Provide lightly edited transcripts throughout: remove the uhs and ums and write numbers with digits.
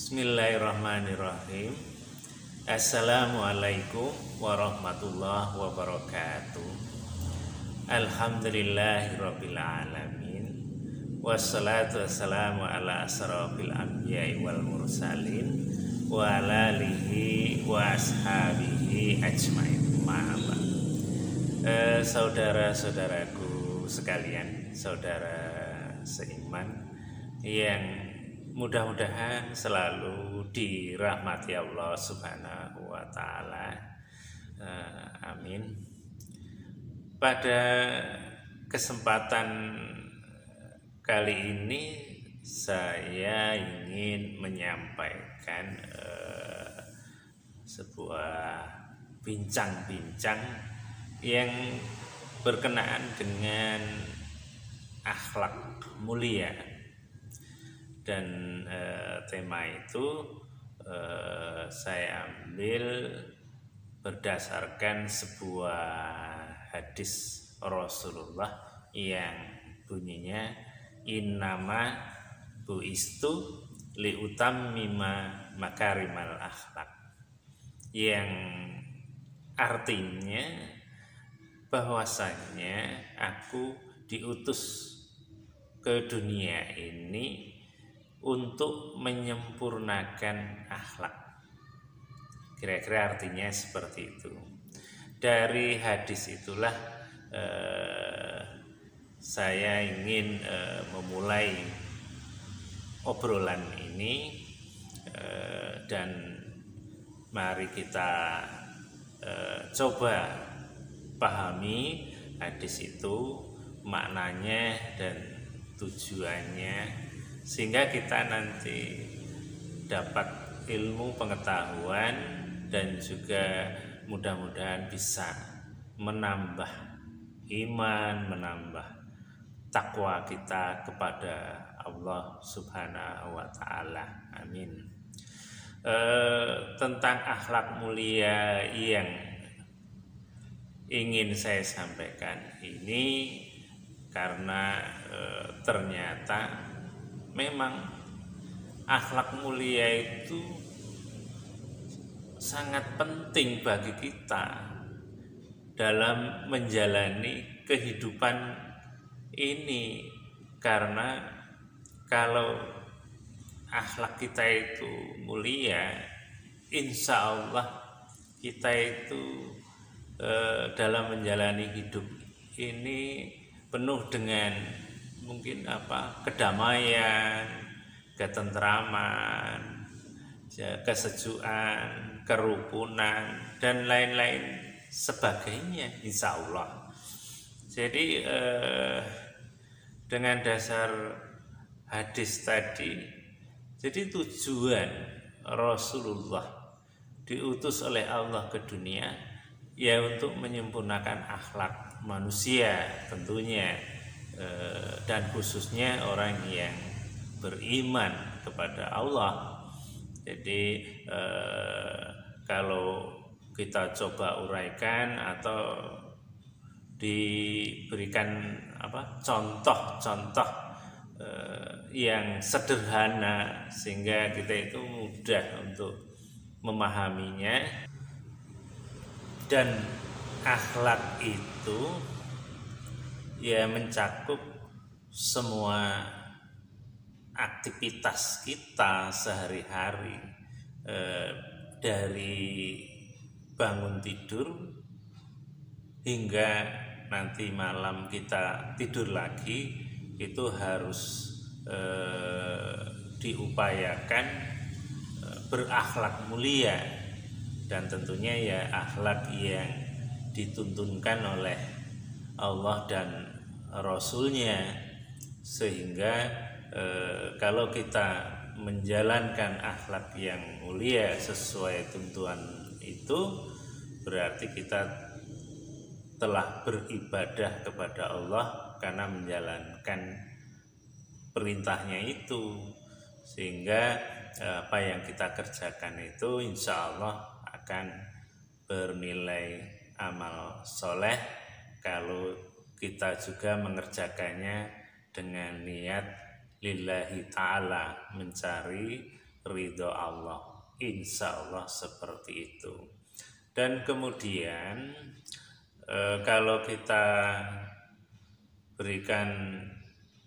Bismillahirrahmanirrahim. Assalamualaikum warahmatullahi wabarakatuh. Alhamdulillahirabbil alamin. Wassalatu wassalamu ala asrofil anbiya'i wal mursalin wa ala alihi wa ashabihi ajmain. Ma'abad. Saudara-saudaraku sekalian, saudara seiman yang mudah-mudahan selalu dirahmati Allah Subhanahu wa Ta'ala. Amin. Pada kesempatan kali ini saya ingin menyampaikan sebuah bincang-bincang yang berkenaan dengan akhlak mulia. Dan tema itu saya ambil berdasarkan sebuah hadis Rasulullah yang bunyinya innama buistu liutammima makarimal akhlak, yang artinya bahwasanya aku diutus ke dunia ini untuk menyempurnakan akhlak. Kira-kira artinya seperti itu. Dari hadis itulah saya ingin memulai obrolan ini, dan mari kita coba pahami hadis itu, maknanya dan tujuannya, sehingga kita nanti dapat ilmu pengetahuan dan juga mudah-mudahan bisa menambah iman, menambah takwa kita kepada Allah Subhanahu wa Ta'ala. Amin. Tentang akhlak mulia yang ingin saya sampaikan ini karena ternyata memang akhlak mulia itu sangat penting bagi kita dalam menjalani kehidupan ini, karena kalau akhlak kita itu mulia, insya Allah kita itu dalam menjalani hidup ini penuh dengan mungkin kedamaian, ketentraman, kesejukan, kerukunan, dan lain-lain sebagainya, insya Allah. Jadi dengan dasar hadis tadi, jadi tujuan Rasulullah diutus oleh Allah ke dunia ya untuk menyempurnakan akhlak manusia tentunya, dan khususnya orang yang beriman kepada Allah. Jadi kalau kita coba uraikan atau diberikan contoh-contoh yang sederhana sehingga kita itu mudah untuk memahaminya. Dan akhlak itu ya mencakup semua aktivitas kita sehari-hari, dari bangun tidur hingga nanti malam kita tidur lagi, itu harus diupayakan berakhlak mulia, dan tentunya ya akhlak yang dituntunkan oleh Allah dan Rasulnya, sehingga kalau kita menjalankan akhlak yang mulia sesuai tuntunan itu, berarti kita telah beribadah kepada Allah karena menjalankan perintahnya itu, sehingga apa yang kita kerjakan itu insya Allah akan bernilai amal soleh kalau kita juga mengerjakannya dengan niat lillahi ta'ala, mencari ridho Allah. Insya Allah seperti itu. Dan kemudian kalau kita berikan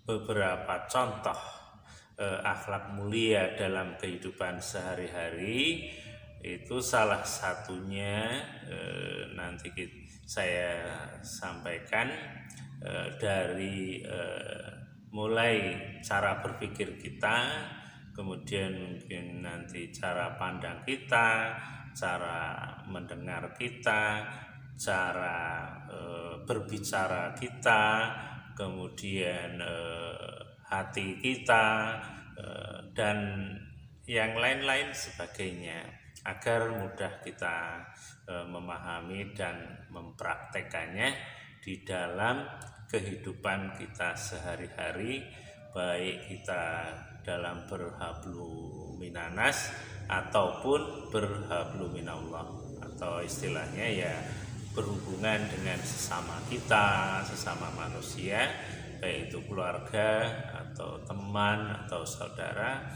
beberapa contoh akhlak mulia dalam kehidupan sehari-hari, itu salah satunya nanti saya sampaikan dari mulai cara berpikir kita, kemudian mungkin nanti cara pandang kita, cara mendengar kita, cara berbicara kita, kemudian hati kita, dan yang lain-lain sebagainya, agar mudah kita memahami dan mempraktekannya di dalam kehidupan kita sehari-hari, baik kita dalam berhablu minanas ataupun berhablu minallah, atau istilahnya ya berhubungan dengan sesama kita, sesama manusia, baik itu keluarga atau teman atau saudara,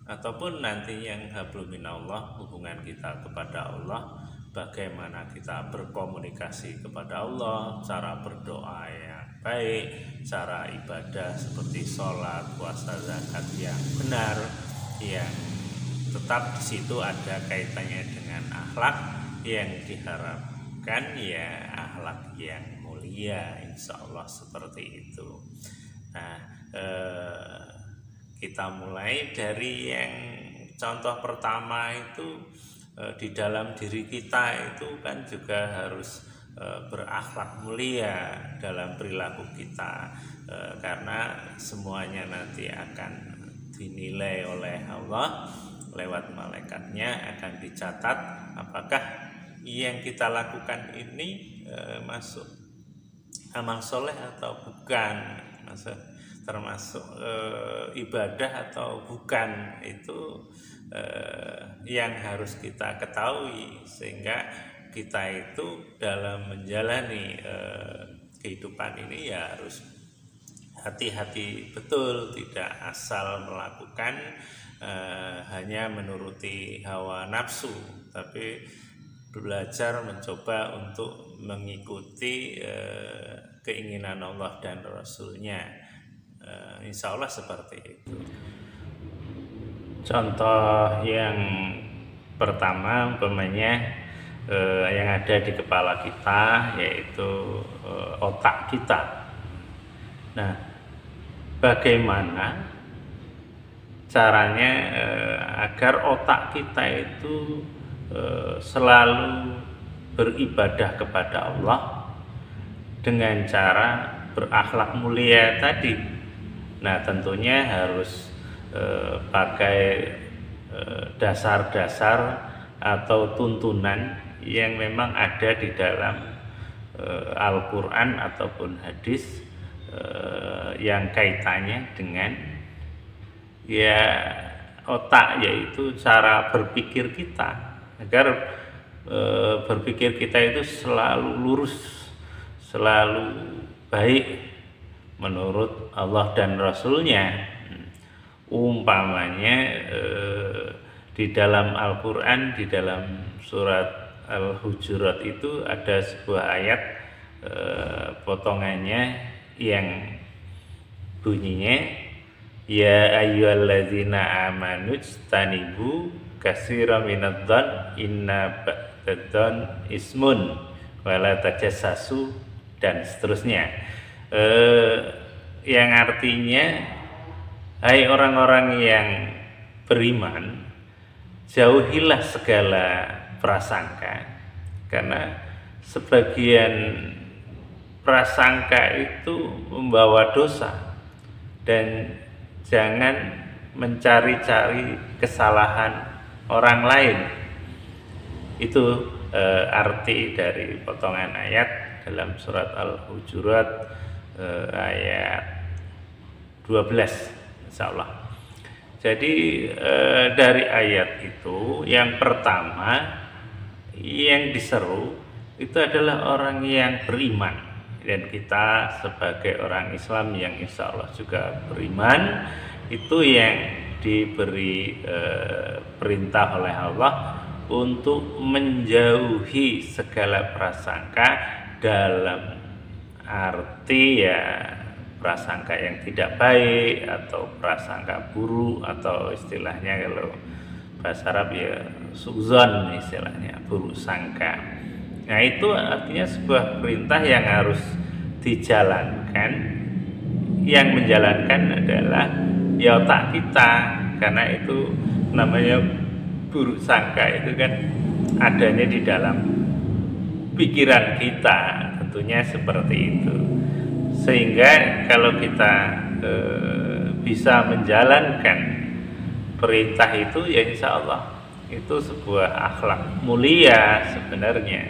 ataupun nanti yang hablu minallah, hubungan kita kepada Allah, bagaimana kita berkomunikasi kepada Allah, cara berdoa yang baik, cara ibadah seperti sholat, puasa, zakat yang benar, yang tetap di situ ada kaitannya dengan akhlak yang diharapkan, ya akhlak yang mulia, insya Allah seperti itu. Nah, kita mulai dari yang contoh pertama itu, di dalam diri kita itu kan juga harus berakhlak mulia dalam perilaku kita, karena semuanya nanti akan dinilai oleh Allah lewat malaikatnya, akan dicatat apakah yang kita lakukan ini masuk amal soleh atau bukan, termasuk ibadah atau bukan. Itu yang harus kita ketahui, sehingga kita itu dalam menjalani kehidupan ini ya harus hati-hati betul, tidak asal melakukan hanya menuruti hawa nafsu, tapi belajar mencoba untuk mengikuti keinginan Allah dan Rasulnya. Insya Allah seperti itu. Contoh yang pertama umpamanya yang ada di kepala kita, yaitu otak kita. Nah, bagaimana caranya agar otak kita itu selalu beribadah kepada Allah dengan cara berakhlak mulia tadi? Nah, tentunya harus pakai dasar-dasar atau tuntunan yang memang ada di dalam Al-Quran ataupun hadis, yang kaitannya dengan ya otak, yaitu cara berpikir kita, agar berpikir kita itu selalu lurus, selalu baik menurut Allah dan Rasulnya. Umpamanya di dalam Al-Quran, di dalam surat Al-Hujurat itu ada sebuah ayat potongannya yang bunyinya, ya ayyuhalladzina amanu jtanibu katsiran minadh-dhon inna ba'dadh-dhon ismun wala tajassasu, dan seterusnya, yang artinya, hai orang-orang yang beriman, jauhilah segala prasangka, karena sebagian prasangka itu membawa dosa, dan jangan mencari-cari kesalahan orang lain. Itu arti dari potongan ayat dalam surat Al-Hujurat ayat 12, insyaallah. Jadi dari ayat itu, yang pertama yang diseru itu adalah orang yang beriman, dan kita sebagai orang Islam yang insya Allah juga beriman, itu yang diberi perintah oleh Allah untuk menjauhi segala prasangka, dalam arti ya prasangka yang tidak baik atau prasangka buruk, atau istilahnya kalau bahasa Arab ya suuzon, istilahnya buruk sangka. Nah, itu artinya sebuah perintah yang harus dijalankan. Yang menjalankan adalah ya otak kita, karena itu namanya buruk sangka itu kan adanya di dalam pikiran kita, tentunya seperti itu. Sehingga kalau kita bisa menjalankan perintah itu, ya insya Allah itu sebuah akhlak mulia sebenarnya.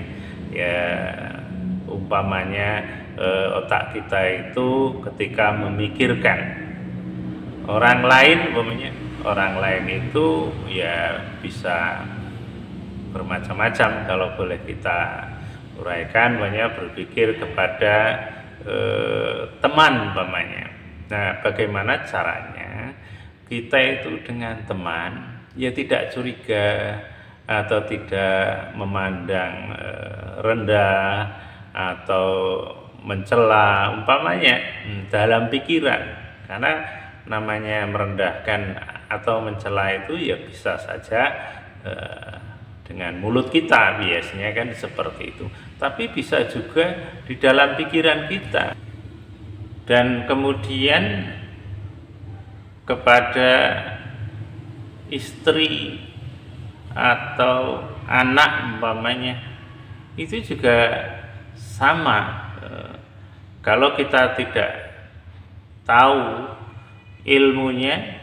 Ya umpamanya otak kita itu ketika memikirkan orang lain, umpamanya orang lain itu ya bisa bermacam-macam kalau boleh kita uraikan, banyak berpikir kepada teman umpamanya. Nah, bagaimana caranya kita itu dengan teman ya tidak curiga atau tidak memandang rendah atau mencela umpamanya dalam pikiran, karena namanya merendahkan atau mencela itu ya bisa saja dengan mulut kita, biasanya kan seperti itu, tapi bisa juga di dalam pikiran kita. Dan kemudian kepada istri atau anak umpamanya itu juga sama. Kalau kita tidak tahu ilmunya,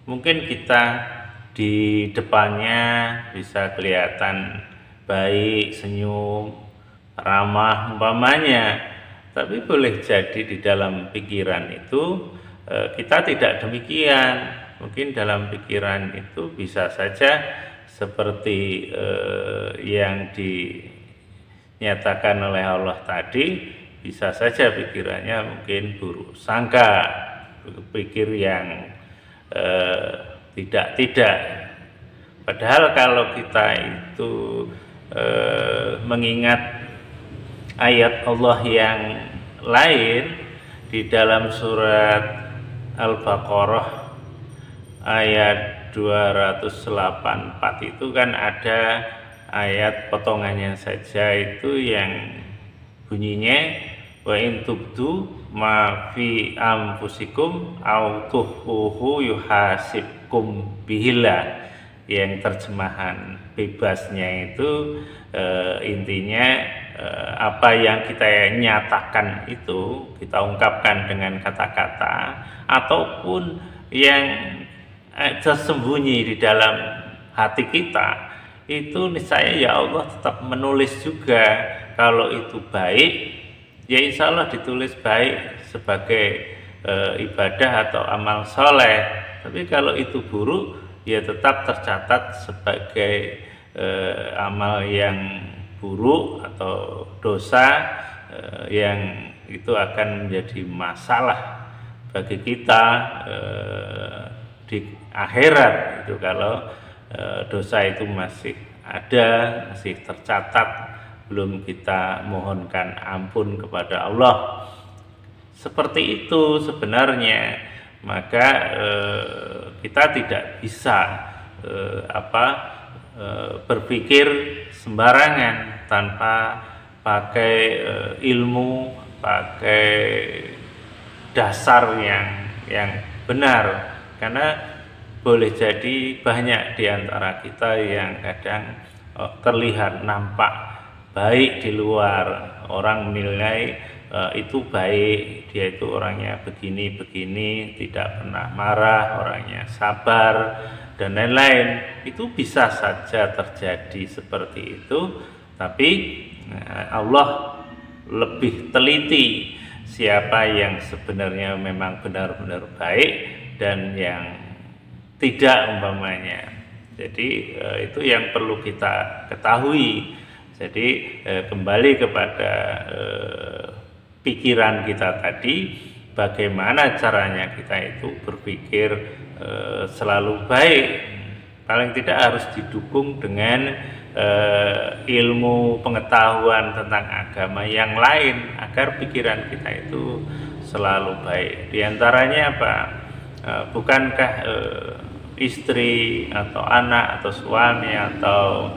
mungkin kita di depannya bisa kelihatan baik, senyum, ramah umpamanya, tapi boleh jadi di dalam pikiran itu kita tidak demikian. Mungkin dalam pikiran itu bisa saja seperti yang dinyatakan oleh Allah tadi, bisa saja pikirannya mungkin buruk sangka, berpikir yang tidak. Padahal kalau kita itu mengingat ayat Allah yang lain di dalam surat Al-Baqarah ayat 284 itu kan ada ayat potongannya saja itu yang bunyinya wa in tubdu ma fi anfusikum au tuhuhu yuhasibkum bihillah, yang terjemahan bebasnya itu intinya apa yang kita nyatakan itu kita ungkapkan dengan kata-kata, ataupun yang tersembunyi di dalam hati kita itu niscaya ya Allah tetap menulis juga. Kalau itu baik ya insya Allah ditulis baik sebagai ibadah atau amal soleh, tapi kalau itu buruk ya tetap tercatat sebagai amal yang buruk atau dosa yang itu akan menjadi masalah bagi kita di akhirat itu, kalau dosa itu masih ada, masih tercatat, belum kita mohonkan ampun kepada Allah. Seperti itu sebenarnya. Maka kita tidak bisa berpikir sembarangan tanpa pakai ilmu, pakai dasar yang benar. Karena boleh jadi banyak di antara kita yang kadang terlihat nampak baik di luar, orang menilai itu baik, dia itu orangnya begini, tidak pernah marah, orangnya sabar dan lain-lain. Itu bisa saja terjadi seperti itu, tapi Allah lebih teliti siapa yang sebenarnya memang benar-benar baik dan yang tidak umpamanya. Jadi itu yang perlu kita ketahui. Jadi kembali kepada pikiran kita tadi, bagaimana caranya kita itu berpikir selalu baik. Paling tidak harus didukung dengan ilmu pengetahuan tentang agama yang lain agar pikiran kita itu selalu baik. Di antaranya apa? Bukankah istri atau anak atau suami atau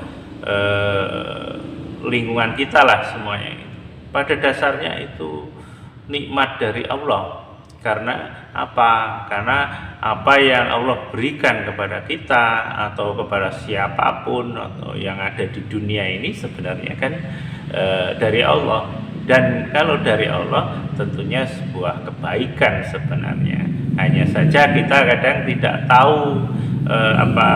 lingkungan kita lah semuanya itu pada dasarnya itu nikmat dari Allah. Karena apa? Karena apa yang Allah berikan kepada kita atau kepada siapapun atau yang ada di dunia ini sebenarnya kan dari Allah. Dan kalau dari Allah tentunya sebuah kebaikan sebenarnya. Hanya saja kita kadang tidak tahu apa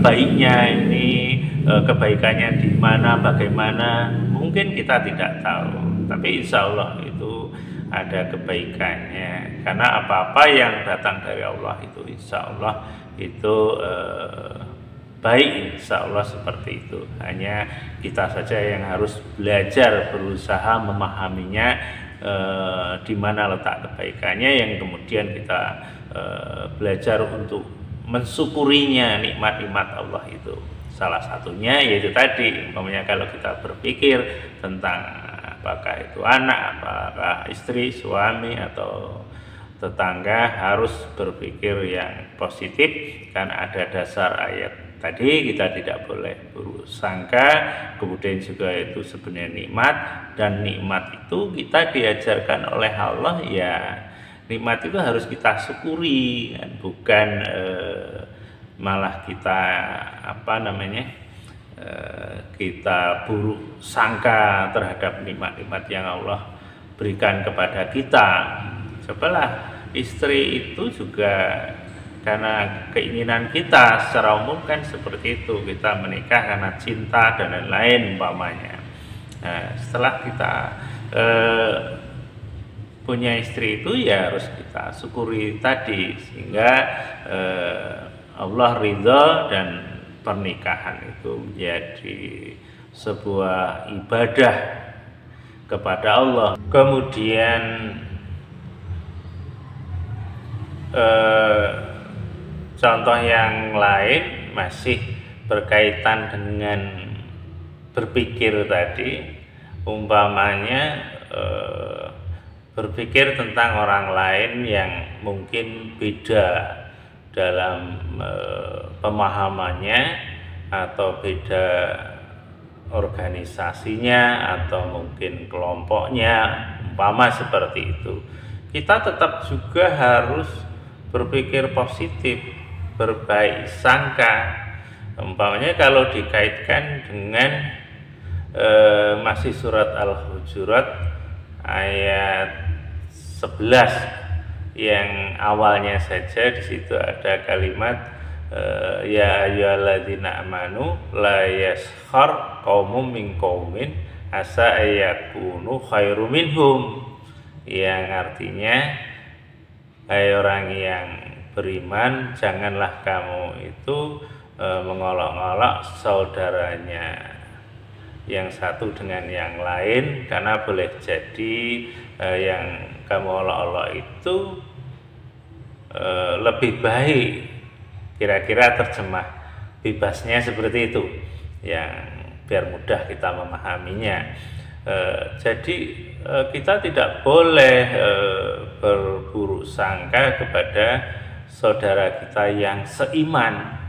baiknya ini, kebaikannya di mana, bagaimana. Mungkin kita tidak tahu, tapi insya Allah itu ada kebaikannya. Karena apa-apa yang datang dari Allah itu insya Allah itu baik, insya Allah seperti itu. Hanya kita saja yang harus belajar, berusaha memahaminya, di mana letak kebaikannya, yang kemudian kita belajar untuk mensyukurinya, nikmat-nikmat Allah itu. Salah satunya yaitu tadi, umpamanya kalau kita berpikir tentang apakah itu anak, apakah istri, suami, atau tetangga, harus berpikir yang positif. Kan ada dasar ayat tadi, kita tidak boleh buruk sangka. Kemudian juga itu sebenarnya nikmat, dan nikmat itu kita diajarkan oleh Allah, ya nikmat itu harus kita syukuri, bukan malah kita kita buruk sangka terhadap nikmat-nikmat yang Allah berikan kepada kita. Cobalah, istri itu juga karena keinginan kita secara umum kan seperti itu, kita menikah karena cinta dan lain-lain umpamanya. Nah, setelah kita punya istri itu ya harus kita syukuri tadi, sehingga Allah ridho dan pernikahan itu menjadi sebuah ibadah kepada Allah. Kemudian contoh yang lain masih berkaitan dengan berpikir tadi, umpamanya berpikir tentang orang lain yang mungkin beda dalam pemahamannya atau beda organisasinya atau mungkin kelompoknya, umpama seperti itu. Kita tetap juga harus berpikir positif, berbaik sangka. Umpamanya kalau dikaitkan dengan masih surat Al-Hujurat ayat 11 yang awalnya saja, di situ ada kalimat ya ayyuhalladzina amanu la yaskhar qaumun min qaumin asa ayyakunu khairum minhum, yang artinya hai orang yang beriman, janganlah kamu itu mengolok-olok saudaranya yang satu dengan yang lain, karena boleh jadi yang kamu olok-olok itu lebih baik. Kira-kira terjemah bebasnya seperti itu, yang biar mudah kita memahaminya. Jadi kita tidak boleh berburuk sangka kepada saudara kita yang seiman,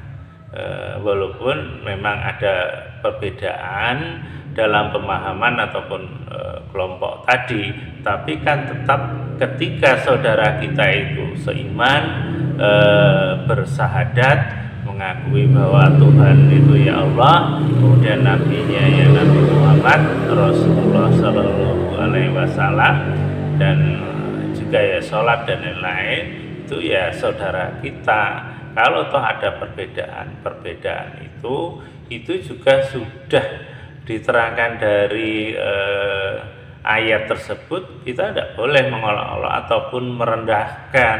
walaupun memang ada perbedaan dalam pemahaman ataupun kelompok tadi, tapi kan tetap ketika saudara kita itu seiman, bersahadat, mengakui bahwa Tuhan itu ya Allah, kemudian nabinya ya Nabi Muhammad Rasulullah Shallallahu Alaihi Wasallam, dan juga ya sholat dan lain-lain, itu ya saudara kita. Kalau toh ada perbedaan itu juga sudah diterangkan dari ayat tersebut. Kita tidak boleh mengolok-olok ataupun merendahkan,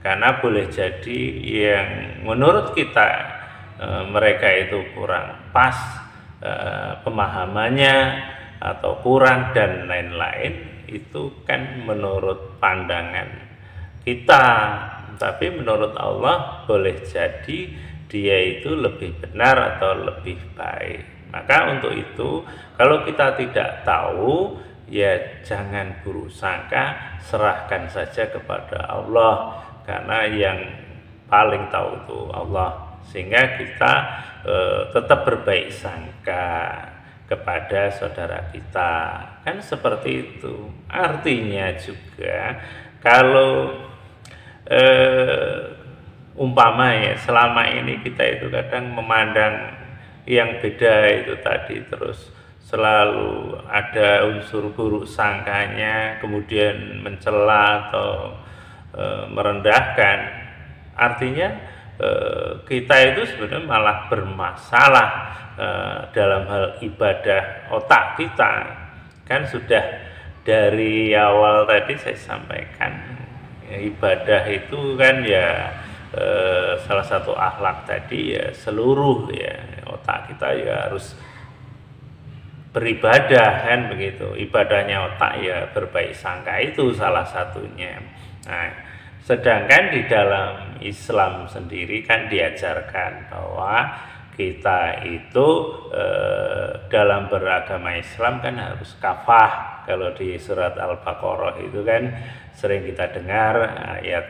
karena boleh jadi yang menurut kita mereka itu kurang pas pemahamannya atau kurang dan lain-lain, itu kan menurut pandangan kita, tapi menurut Allah boleh jadi dia itu lebih benar atau lebih baik. Maka untuk itu, kalau kita tidak tahu, ya jangan buruk sangka, serahkan saja kepada Allah, karena yang paling tahu itu Allah. Sehingga kita tetap berbaik sangka kepada saudara kita, kan seperti itu. Artinya juga kalau umpama ya, selama ini kita itu kadang memandang yang beda itu tadi, terus selalu ada unsur buruk sangkanya, kemudian mencela atau merendahkan. Artinya kita itu sebenarnya malah bermasalah dalam hal ibadah otak kita. Kan sudah dari awal tadi saya sampaikan, ya, ibadah itu kan ya salah satu akhlak tadi ya, seluruh ya otak kita ya harus beribadah, kan begitu. Ibadahnya otak ya berbaik sangka, itu salah satunya. Nah, sedangkan di dalam Islam sendiri kan diajarkan bahwa kita itu dalam beragama Islam kan harus kafah. Kalau di surat Al-Baqarah itu kan sering kita dengar ayat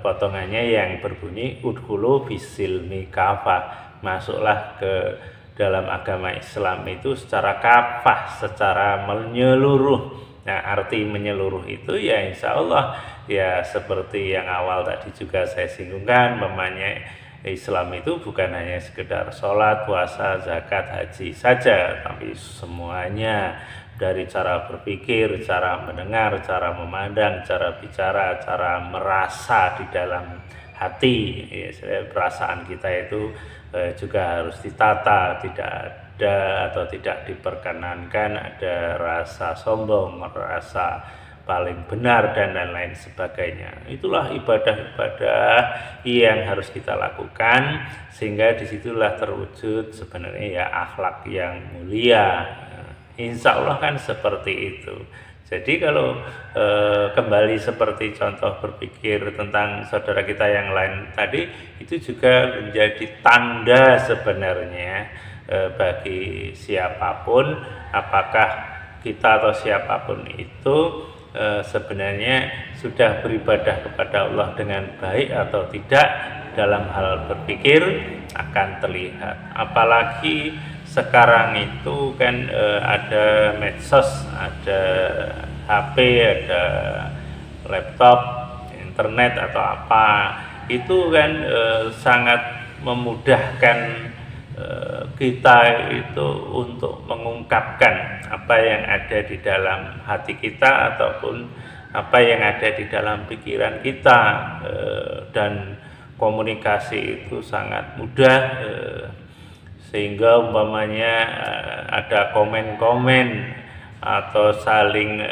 potongannya yang berbunyi udkhulu fisilmi kafah, masuklah ke dalam agama Islam itu secara kafah, secara menyeluruh. Nah, arti menyeluruh itu ya insya Allah ya seperti yang awal tadi juga saya singgungkan, memangnya Islam itu bukan hanya sekedar sholat, puasa, zakat, haji saja, tapi semuanya, dari cara berpikir, cara mendengar, cara memandang, cara bicara, cara merasa di dalam hati. Ya, perasaan kita itu juga harus ditata, tidak ada atau tidak diperkenankan ada rasa sombong, merasa paling benar dan lain-lain sebagainya. Itulah ibadah-ibadah yang harus kita lakukan, sehingga disitulah terwujud sebenarnya ya akhlak yang mulia. Insya Allah kan seperti itu. Jadi kalau kembali seperti contoh berpikir tentang saudara kita yang lain tadi, itu juga menjadi tanda sebenarnya bagi siapapun, apakah kita atau siapapun itu sebenarnya sudah beribadah kepada Allah dengan baik atau tidak, dalam hal berpikir akan terlihat. Apalagi sekarang itu kan ada medsos, ada HP, ada laptop, internet atau apa, itu kan sangat memudahkan kita itu untuk mengungkapkan apa yang ada di dalam hati kita ataupun apa yang ada di dalam pikiran kita, dan komunikasi itu sangat mudah, sehingga umpamanya ada komen-komen atau saling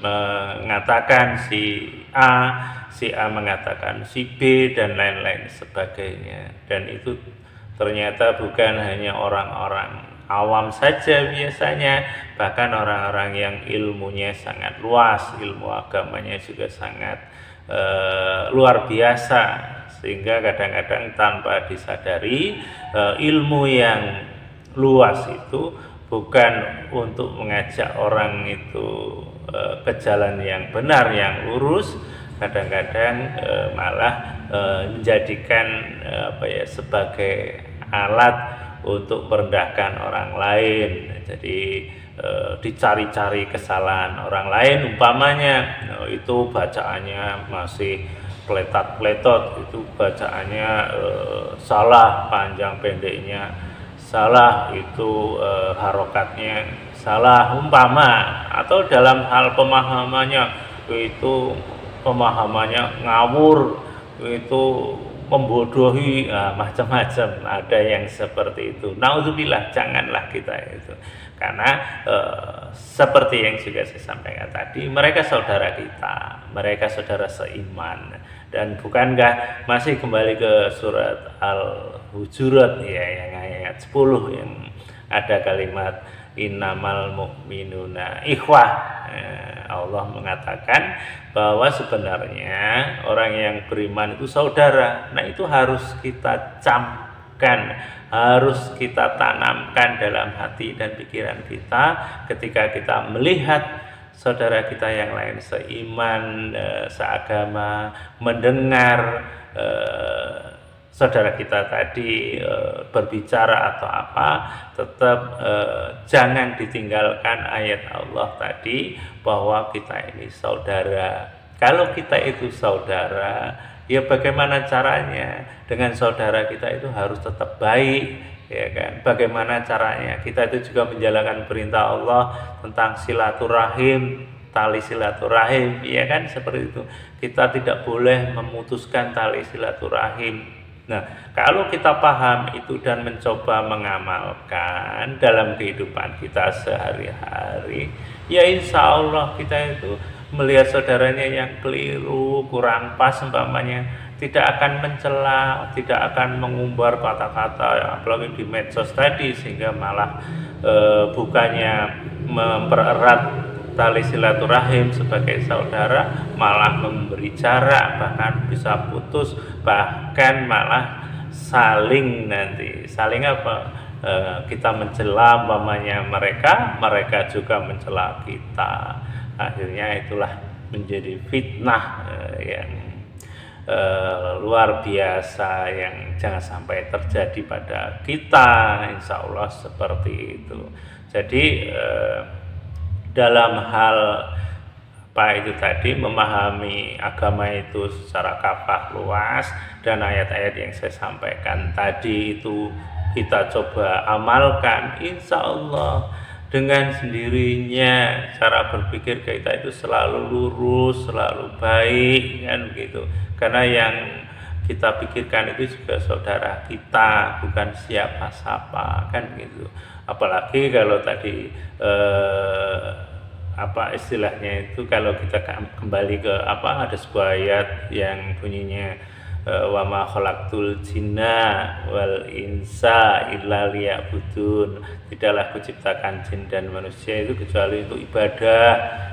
mengatakan si A mengatakan si B dan lain-lain sebagainya. Dan itu ternyata bukan hanya orang-orang awam saja biasanya, bahkan orang-orang yang ilmunya sangat luas, ilmu agamanya juga sangat luar biasa, sehingga kadang-kadang tanpa disadari ilmu yang luas itu bukan untuk mengajak orang itu ke jalan yang benar, yang lurus, kadang-kadang malah menjadikan sebagai alat untuk merendahkan orang lain. Jadi dicari-cari kesalahan orang lain, umpamanya itu bacaannya masih pletot-pletot, itu bacaannya salah, panjang pendeknya salah, itu harokatnya salah umpama, atau dalam hal pemahamannya itu pemahamannya ngawur, itu membodohi, macam-macam, ada yang seperti itu. Naudzubillah, janganlah kita itu, karena seperti yang juga saya sampaikan tadi, mereka saudara kita, mereka saudara seiman. Dan bukankah masih kembali ke surat Al-Hujurat ya, yang ayat 10 yang ada kalimat innamal mu'minuna ikhwah. Allah mengatakan bahwa sebenarnya orang yang beriman itu saudara. Nah, itu harus kita camkan, harus kita tanamkan dalam hati dan pikiran kita ketika kita melihat saudara kita yang lain seiman, seagama, mendengar saudara kita tadi berbicara atau apa, tetap jangan ditinggalkan ayat Allah tadi bahwa kita ini saudara. Kalau kita itu saudara, ya bagaimana caranya? Dengan saudara kita itu harus tetap baik, ya kan? Bagaimana caranya? Kita itu juga menjalankan perintah Allah tentang silaturahim, tali silaturahim, ya kan? Seperti itu. Kita tidak boleh memutuskan tali silaturahim. Nah, kalau kita paham itu dan mencoba mengamalkan dalam kehidupan kita sehari-hari, ya insya Allah kita itu melihat saudaranya yang keliru, kurang pas umpamanya, tidak akan mencela, tidak akan mengumbar kata-kata apalagi di medsos tadi, sehingga malah bukannya mempererat tali silaturahim sebagai saudara, malah memberi jarak, bahkan bisa putus, bahkan malah saling apa, kita mencela umpamanya mereka juga mencela kita. Akhirnya itulah menjadi fitnah yang luar biasa yang jangan sampai terjadi pada kita, insya Allah seperti itu. Jadi dalam hal apa itu tadi, memahami agama itu secara kafah luas, dan ayat-ayat yang saya sampaikan tadi itu kita coba amalkan, insya Allah dengan sendirinya cara berpikir kita itu selalu lurus, selalu baik, kan begitu. Karena yang kita pikirkan itu juga saudara kita, bukan siapa-siapa, kan gitu. Apalagi kalau tadi apa istilahnya itu, kalau kita kembali ke apa, ada sebuah ayat yang bunyinya wa ma khalaqtul jinna wal insa illa liya'budun, tidaklah kuciptakan jin dan manusia itu kecuali untuk ibadah.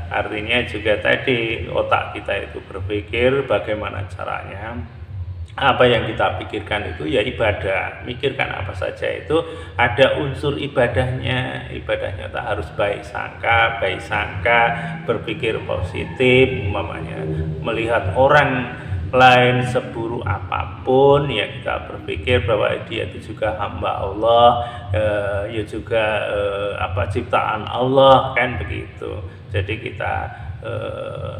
Artinya juga tadi otak kita itu berpikir bagaimana caranya, apa yang kita pikirkan itu ya ibadah, mikirkan apa saja itu ada unsur ibadahnya. Ibadahnya tak harus baik sangka, berpikir positif, umpamanya melihat orang lain seburuk apapun ya kita berpikir bahwa dia itu juga hamba Allah, ya juga apa ciptaan Allah, kan begitu. Jadi kita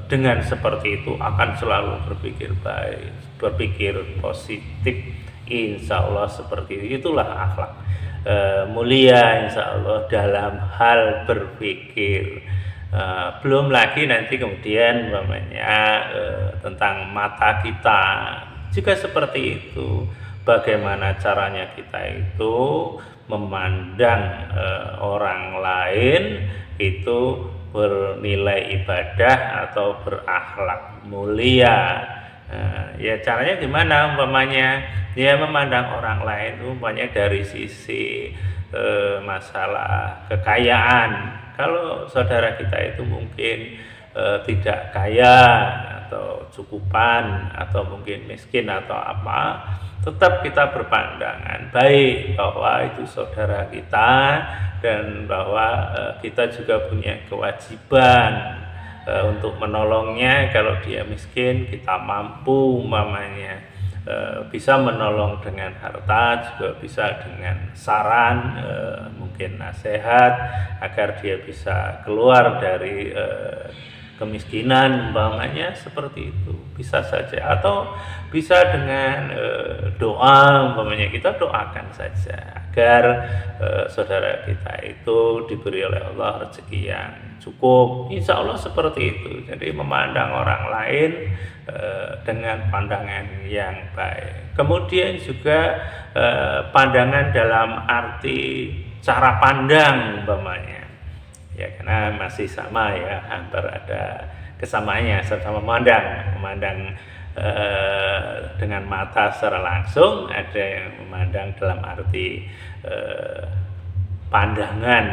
dengan seperti itu akan selalu berpikir baik, berpikir positif, insya Allah seperti itu. Itulah akhlak mulia insya Allah dalam hal berpikir. Belum lagi nanti kemudian namanya tentang mata kita juga seperti itu. Bagaimana caranya kita itu memandang orang lain itu bernilai ibadah atau berakhlak mulia. Ya caranya gimana umpamanya? Ya memandang orang lain umpamanya dari sisi masalah kekayaan. Kalau saudara kita itu mungkin tidak kaya atau cukupan atau mungkin miskin atau apa, tetap kita berpandangan baik bahwa itu saudara kita, dan bahwa kita juga punya kewajiban untuk menolongnya. Kalau dia miskin, kita mampu umpamanya bisa menolong dengan harta, juga bisa dengan saran, mungkin nasihat agar dia bisa keluar dari kemiskinan umpamanya, seperti itu bisa saja. Atau bisa dengan doa umpamanya, kita doakan saja agar saudara kita itu diberi oleh Allah rezeki yang cukup, insya Allah seperti itu. Jadi memandang orang lain dengan pandangan yang baik. Kemudian juga pandangan dalam arti cara pandang umpamanya, ya karena masih sama ya, hampir ada kesamaannya, sama memandang dengan mata secara langsung, ada yang memandang dalam arti pandangan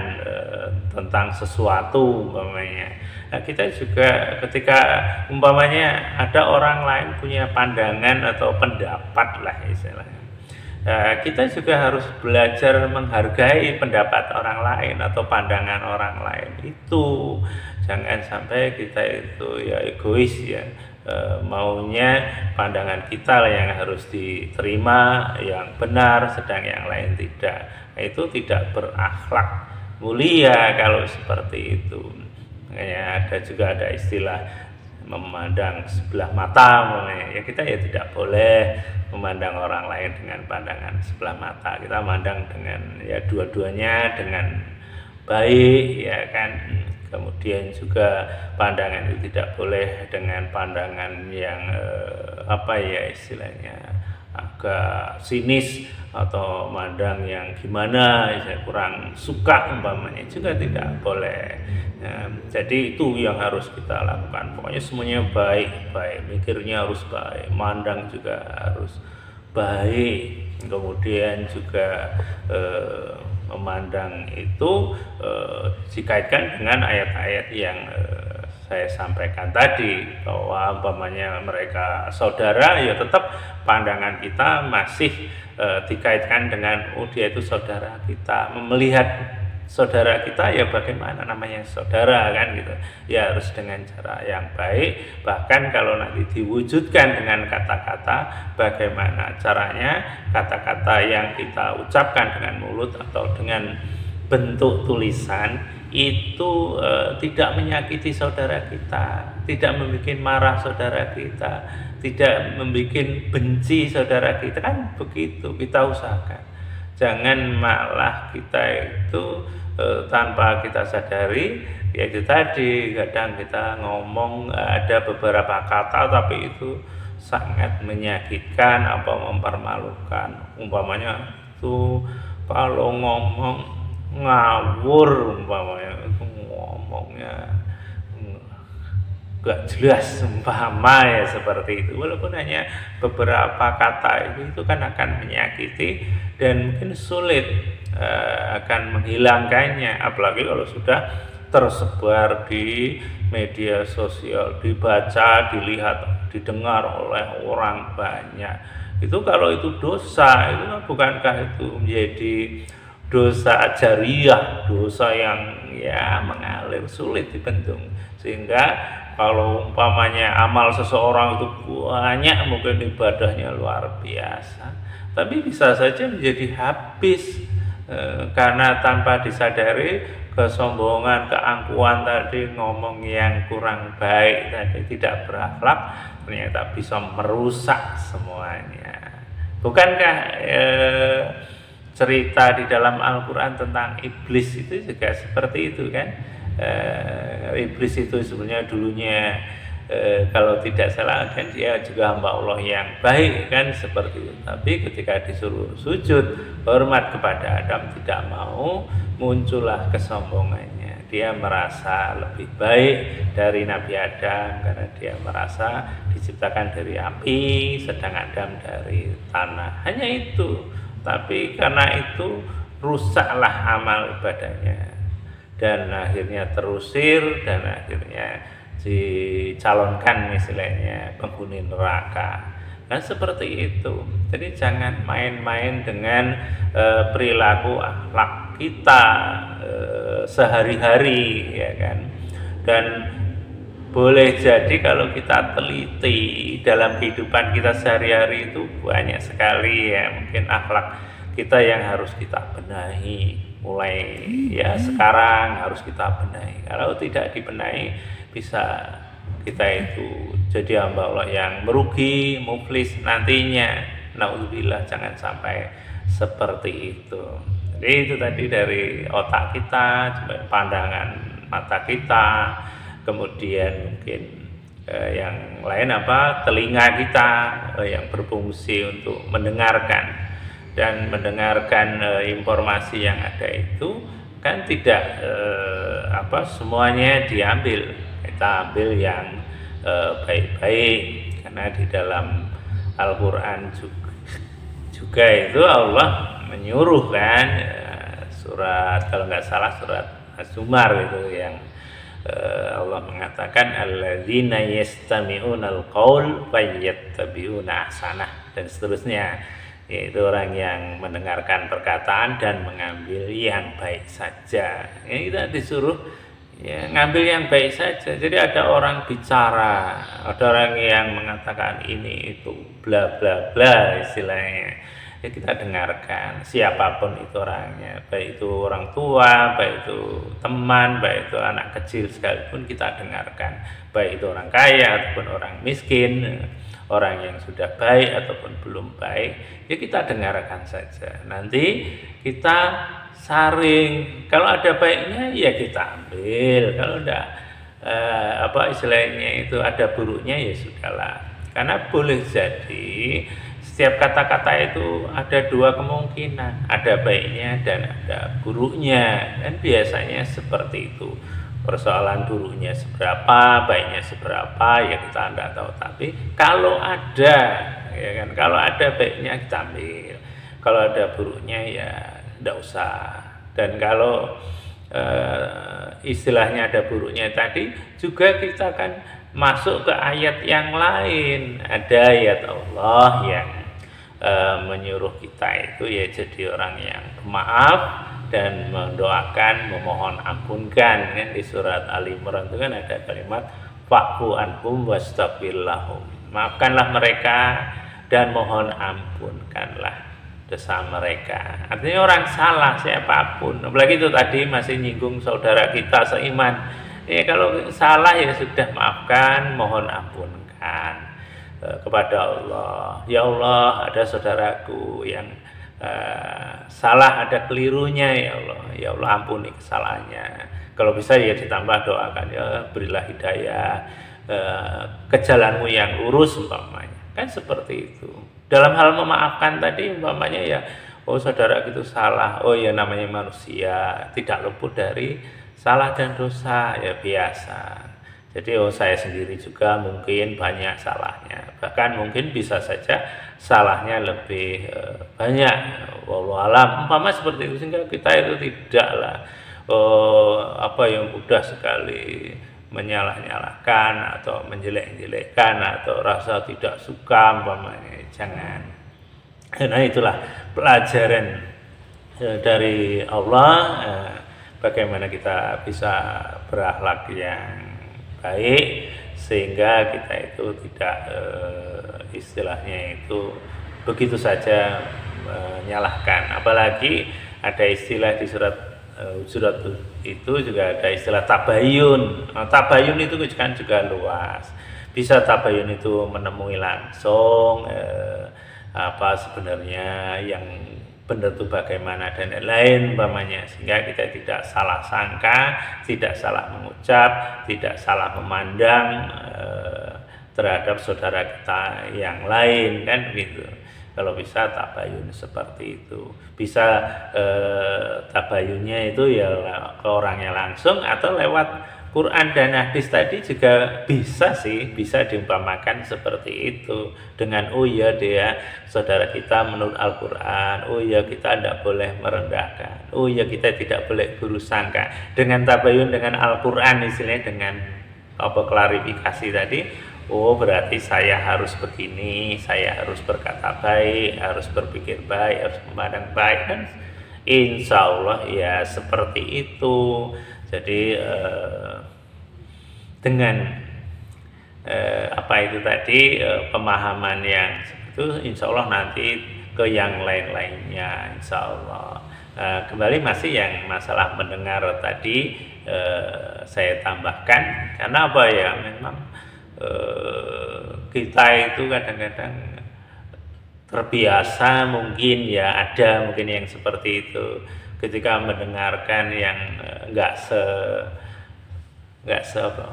tentang sesuatu umpamanya. Nah, kita juga ketika umpamanya ada orang lain punya pandangan atau pendapat lah istilahnya, kita juga harus belajar menghargai pendapat orang lain atau pandangan orang lain itu. Jangan sampai kita itu ya egois ya, maunya pandangan kita lah yang harus diterima, yang benar, sedang yang lain tidak. Nah, itu tidak berakhlak mulia kalau seperti itu. Makanya ada istilah memandang sebelah mata, ya kita ya tidak boleh memandang orang lain dengan pandangan sebelah mata. Kita memandang dengan ya dua-duanya dengan baik ya kan. Kemudian juga pandangan itu tidak boleh dengan pandangan yang apa ya istilahnya agak sinis atau mandang yang gimana saya kurang suka umpamanya, juga tidak boleh. Jadi itu yang harus kita lakukan, pokoknya semuanya baik-baik, mikirnya harus baik, mandang juga harus baik, kemudian juga memandang itu dikaitkan dengan ayat-ayat yang saya sampaikan tadi, bahwa umpamanya mereka saudara ya tetap pandangan kita masih dikaitkan dengan dia itu saudara kita. Melihat saudara kita ya bagaimana namanya saudara kan gitu ya, harus dengan cara yang baik. Bahkan kalau nanti diwujudkan dengan kata-kata, bagaimana caranya kata-kata yang kita ucapkan dengan mulut atau dengan bentuk tulisan itu tidak menyakiti saudara kita, tidak membuat marah saudara kita, tidak membuat benci saudara kita, kan begitu kita usahakan. Jangan malah kita itu tanpa kita sadari, ya itu tadi, kadang kita ngomong ada beberapa kata tapi itu sangat menyakitkan atau mempermalukan. Umpamanya itu kalau ngomong ngawur, umpamanya itu ngomongnya gak jelas umpama ya seperti itu, walaupun hanya beberapa kata itu kan akan menyakiti dan mungkin sulit akan menghilangkannya, apalagi kalau sudah tersebar di media sosial, dibaca, dilihat, didengar oleh orang banyak. Itu kalau itu dosa, itu bukankah itu menjadi dosa jariah, dosa yang ya mengalir, sulit dibendung. Sehingga kalau umpamanya amal seseorang itu banyak, mungkin ibadahnya luar biasa, tapi bisa saja menjadi habis karena tanpa disadari kesombongan, keangkuhan tadi, ngomong yang kurang baik tadi, tidak berakhlak, ternyata bisa merusak semuanya. Bukankah cerita di dalam Al-Quran tentang iblis itu juga seperti itu kan? Iblis itu sebenarnya dulunya kalau tidak salah kan dia juga hamba Allah yang baik kan, seperti itu. Tapi ketika disuruh sujud hormat kepada Adam tidak mau, muncullah kesombongannya. Dia merasa lebih baik dari Nabi Adam karena dia merasa diciptakan dari api sedang Adam dari tanah. Hanya itu. Tapi karena itu rusaklah amal ibadahnya dan akhirnya terusir dan akhirnya dicalonkan istilahnya penghuni neraka. Nah seperti itu. Jadi jangan main-main dengan perilaku akhlak kita sehari-hari ya kan. Dan boleh jadi kalau kita teliti dalam kehidupan kita sehari-hari itu banyak sekali ya mungkin akhlak kita yang harus kita benahi, mulai ya sekarang harus kita benahi. Kalau tidak dibenahi bisa kita itu jadi hamba Allah yang merugi, muflis nantinya. Naudzubillah, jangan sampai seperti itu. Jadi itu tadi dari otak kita, pandangan mata kita, kemudian mungkin yang lain telinga kita yang berfungsi untuk mendengarkan dan mendengarkan informasi yang ada itu kan tidak semuanya diambil, kita ambil yang baik-baik karena di dalam Al-Quran juga itu Allah menyuruh kan surat, kalau nggak salah surat Az-Zumar itu yang Allah mengatakan alladzina yastami'unal qaul fayattabi'una ahsanah dan seterusnya, yaitu orang yang mendengarkan perkataan dan mengambil yang baik saja. Ini kita disuruh ya, ngambil yang baik saja. Jadi ada orang bicara, ada orang yang mengatakan ini itu bla bla bla istilahnya, ya kita dengarkan siapapun itu orangnya, baik itu orang tua, baik itu teman, baik itu anak kecil sekalipun kita dengarkan, baik itu orang kaya ataupun orang miskin, orang yang sudah baik ataupun belum baik, ya kita dengarkan saja. Nanti kita saring, kalau ada baiknya ya kita ambil, kalau enggak apa istilahnya itu ada buruknya ya sudahlah. Karena boleh jadi setiap kata-kata itu ada dua kemungkinan, ada baiknya dan ada buruknya, dan biasanya seperti itu. Persoalan buruknya seberapa, baiknya seberapa, ya kita tidak tahu. Tapi kalau ada, ya kan, kalau ada baiknya kita ambil, kalau ada buruknya ya tidak usah. Dan kalau istilahnya ada buruknya tadi, juga kita akan masuk ke ayat yang lain. Ada ayat Allah yang menyuruh kita itu ya jadi orang yang pemaaf dan mendoakan, memohon ampunkan, kan di surat Ali Imran itu kan ada kalimat fa'fu anhum wastaghfir lahum, maafkanlah mereka dan mohon ampunkanlah dosa mereka. Artinya orang salah siapapun, apalagi itu tadi masih nyinggung saudara kita seiman, ya kalau salah ya sudah maafkan, mohon ampunkan kepada Allah. Ya Allah, ada saudaraku yang salah, ada kelirunya, ya Allah, ya Allah ampuni kesalahannya. Kalau bisa ya ditambah doakan, ya berilah hidayah ke jalanmu yang lurus umpamanya, kan seperti itu. Dalam hal memaafkan tadi umpamanya ya, oh saudara itu salah, oh ya namanya manusia tidak luput dari salah dan dosa, ya biasa. Jadi oh saya sendiri juga mungkin banyak salahnya, bahkan mungkin bisa saja salahnya lebih banyak, wallahu alam, umpama seperti itu, sehingga kita itu tidaklah apa yang mudah sekali menyalah-nyalahkan atau menjelek-jelekkan atau rasa tidak suka umpamanya, jangan. Nah itulah pelajaran dari Allah, bagaimana kita bisa berakhlak yang baik sehingga kita itu tidak istilahnya itu begitu saja menyalahkan. Apalagi ada istilah di surat Hujurat itu juga ada istilah tabayun. Nah, tabayun itu kan juga luas. Bisa tabayun itu menemui langsung apa sebenarnya yang benar itu bagaimana dan lain umpamanya, sehingga kita tidak salah sangka, tidak salah mengucap, tidak salah memandang terhadap saudara kita yang lain, kan begitu. Kalau bisa tabayun seperti itu, bisa tabayunnya itu ya ke orangnya langsung atau lewat Quran dan hadis tadi juga bisa sih, bisa diumpamakan seperti itu. Dengan oh ya dia saudara kita menurut Al-Quran, oh ya kita tidak boleh merendahkan, oh ya kita tidak boleh buruk sangka. Dengan tabayun dengan Al-Quran istilahnya, dengan apa klarifikasi tadi, oh berarti saya harus begini, saya harus berkata baik, harus berpikir baik, harus memandang baik, kan insya Allah ya seperti itu. Jadi dengan apa itu tadi pemahaman yang itu, insya Allah nanti ke yang lain-lainnya, insya Allah. Kembali masih yang masalah mendengar tadi, saya tambahkan karena apa ya, memang kita itu kadang-kadang terbiasa, mungkin ya ada mungkin yang seperti itu, ketika mendengarkan yang enggak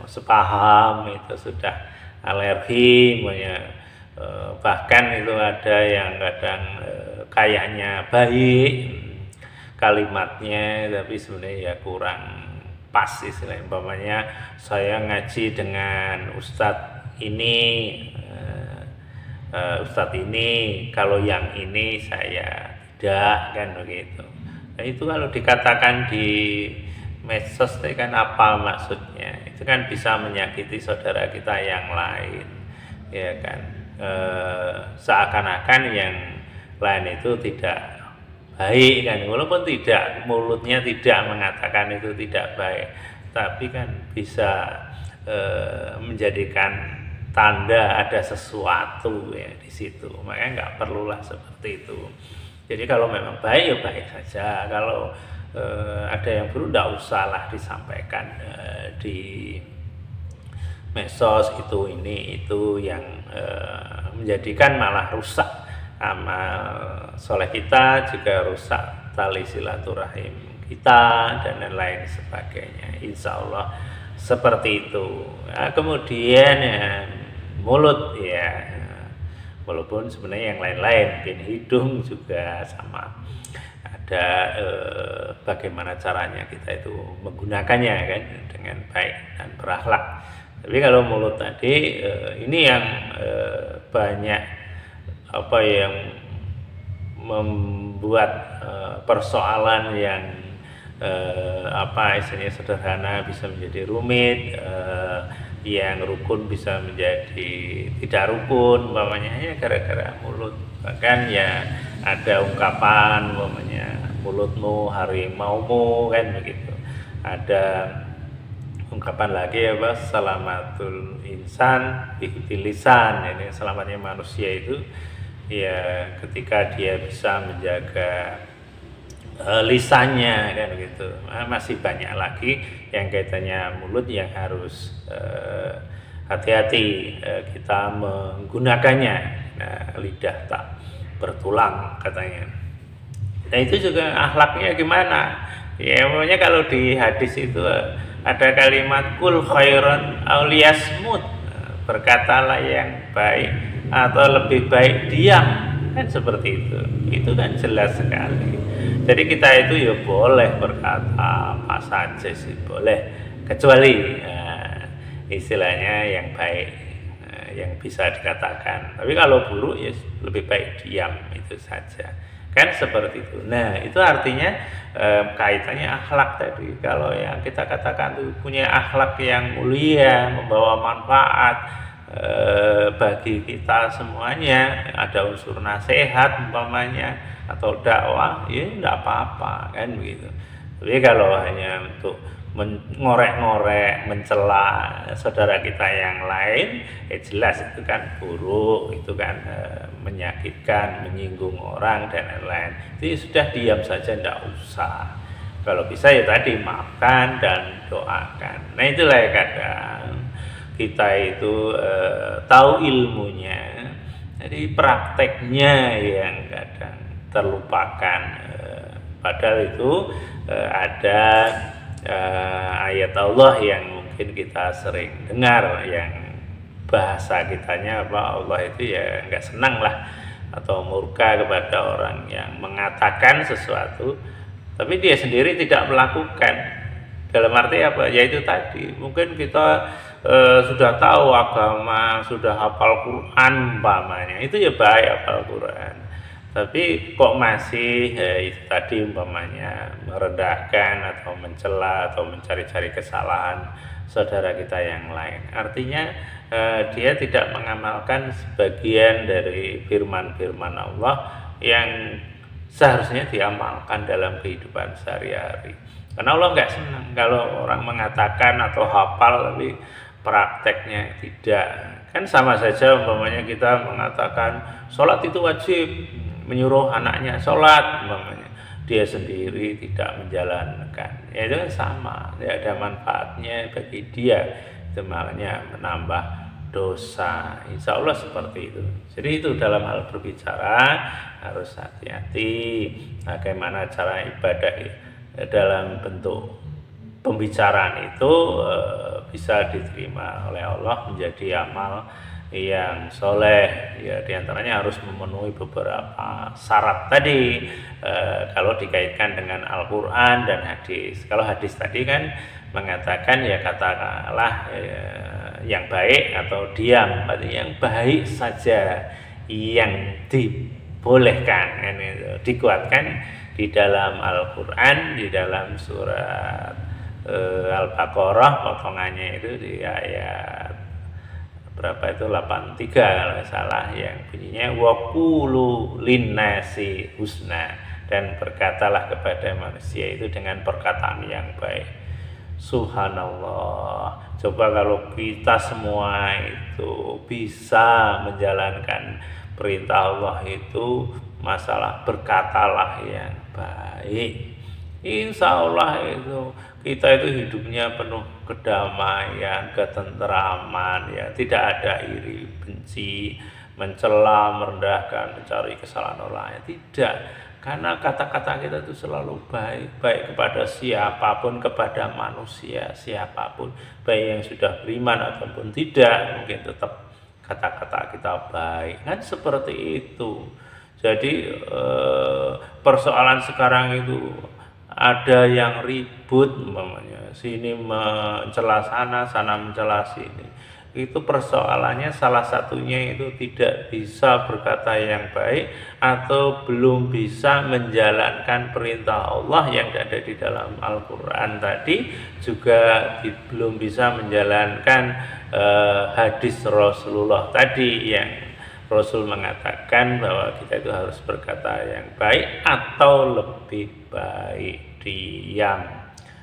sepaham itu sudah alergi, bahkan itu ada yang kadang kayaknya baik kalimatnya tapi sebenarnya ya kurang pas istilahnya. Umpamanya saya ngaji dengan ustadz ini, kalau yang ini saya tidak, kan begitu. Nah, itu kalau dikatakan di medsos itu kan apa maksudnya? Itu kan bisa menyakiti saudara kita yang lain, ya kan? Seakan-akan yang lain itu tidak baik kan, walaupun tidak, mulutnya tidak mengatakan itu tidak baik, tapi kan bisa menjadikan tanda ada sesuatu ya di situ. Makanya nggak perlulah seperti itu. Jadi kalau memang baik ya baik saja, kalau ada yang buruk tidak usahlah disampaikan di medsos itu yang menjadikan malah rusak amal soleh kita, juga rusak tali silaturahim kita dan lain sebagainya. Insya Allah seperti itu. Nah, kemudian ya, mulut ya, walaupun sebenarnya yang lain-lain, mungkin hidung juga sama, ada bagaimana caranya kita itu menggunakannya kan dengan baik dan berakhlak. Tapi kalau mulut tadi ini yang banyak yang membuat persoalan yang istilahnya sederhana bisa menjadi rumit, yang rukun bisa menjadi tidak rukun, umpamanya ya gara-gara mulut. Bahkan ya ada ungkapan umpamanya mulutmu harimaumu kan begitu. Ada ungkapan lagi salamatul insan bilisan, ini selamatnya manusia itu ya ketika dia bisa menjaga lisannya kan gitu. Masih banyak lagi yang kaitannya mulut yang harus hati-hati kita menggunakannya. Nah, lidah tak bertulang katanya. Nah, itu juga akhlaknya gimana ya, pokoknya kalau di hadis itu ada kalimat kul khairan aw liyasmut, berkatalah yang baik atau lebih baik diam, kan seperti itu kan jelas sekali. Jadi kita itu ya boleh berkata apa saja sih, boleh, kecuali istilahnya yang baik yang bisa dikatakan. Tapi kalau buruk ya lebih baik diam, itu saja, kan seperti itu. Nah, itu artinya kaitannya akhlak tadi. Kalau yang kita katakan itu punya akhlak yang mulia, membawa manfaat bagi kita semuanya, ada unsur nasihat umpamanya atau dakwah, ya enggak apa-apa kan begitu. Tapi kalau hanya untuk mengorek-ngorek, mencela saudara kita yang lain, ya jelas itu kan buruk, itu kan menyakitkan, menyinggung orang dan lain-lain. Jadi sudah diam saja, enggak usah. Kalau bisa ya tadi maafkan dan doakan. Nah, itulah ya kadang kita itu tahu ilmunya, jadi prakteknya yang kadang terlupakan. Padahal itu ada ayat Allah yang mungkin kita sering dengar, yang bahasa kitanya Allah itu ya nggak senang lah atau murka kepada orang yang mengatakan sesuatu tapi dia sendiri tidak melakukan. Dalam arti apa? Yaitu tadi mungkin kita sudah tahu agama, sudah hafal Quran umpamanya, itu ya baik hafal Quran, tapi kok masih itu tadi umpamanya merendahkan atau mencela atau mencari-cari kesalahan saudara kita yang lain. Artinya dia tidak mengamalkan sebagian dari firman-firman Allah yang seharusnya diamalkan dalam kehidupan sehari-hari. Karena Allah nggak senang kalau orang mengatakan atau hafal tapi prakteknya tidak. Kan sama saja umpamanya kita mengatakan sholat itu wajib, menyuruh anaknya sholat umpamanya, dia sendiri tidak menjalankan, ya itu kan sama, tidak ada manfaatnya bagi dia, itu malahnya menambah dosa. Insya Allah seperti itu. Jadi itu dalam hal berbicara harus hati-hati bagaimana cara ibadah dalam bentuk pembicaraan itu bisa diterima oleh Allah menjadi amal yang soleh. Ya, diantaranya harus memenuhi beberapa syarat tadi kalau dikaitkan dengan Al-Quran dan hadis. Kalau hadis tadi kan mengatakan ya katakanlah yang baik atau diam, artinya yang baik saja yang dibolehkan, dikuatkan di dalam Al-Quran, di dalam surat Al-Baqarah, potongannya itu di ayat berapa itu, 83 kalau nggak salah, yang bunyinya waqulu linnasi husna, dan berkatalah kepada manusia itu dengan perkataan yang baik. Subhanallah, coba kalau kita semua itu bisa menjalankan perintah Allah itu, masalah berkatalah yang baik, insya Allah itu kita itu hidupnya penuh kedamaian, ketentraman, ya, tidak ada iri, benci, mencela, merendahkan, mencari kesalahan orang lain, tidak. Karena kata-kata kita itu selalu baik, baik kepada siapapun, kepada manusia siapapun, baik yang sudah beriman ataupun tidak, mungkin tetap kata-kata kita baik, kan seperti itu. Jadi persoalan sekarang itu ada yang ribut, umpamanya sini mencela sana, sana mencela sini. Itu persoalannya salah satunya itu tidak bisa berkata yang baik, atau belum bisa menjalankan perintah Allah yang ada di dalam Al-Quran tadi, juga belum bisa menjalankan hadis Rasulullah tadi, yang Rasul mengatakan bahwa kita itu harus berkata yang baik atau lebih baik diam.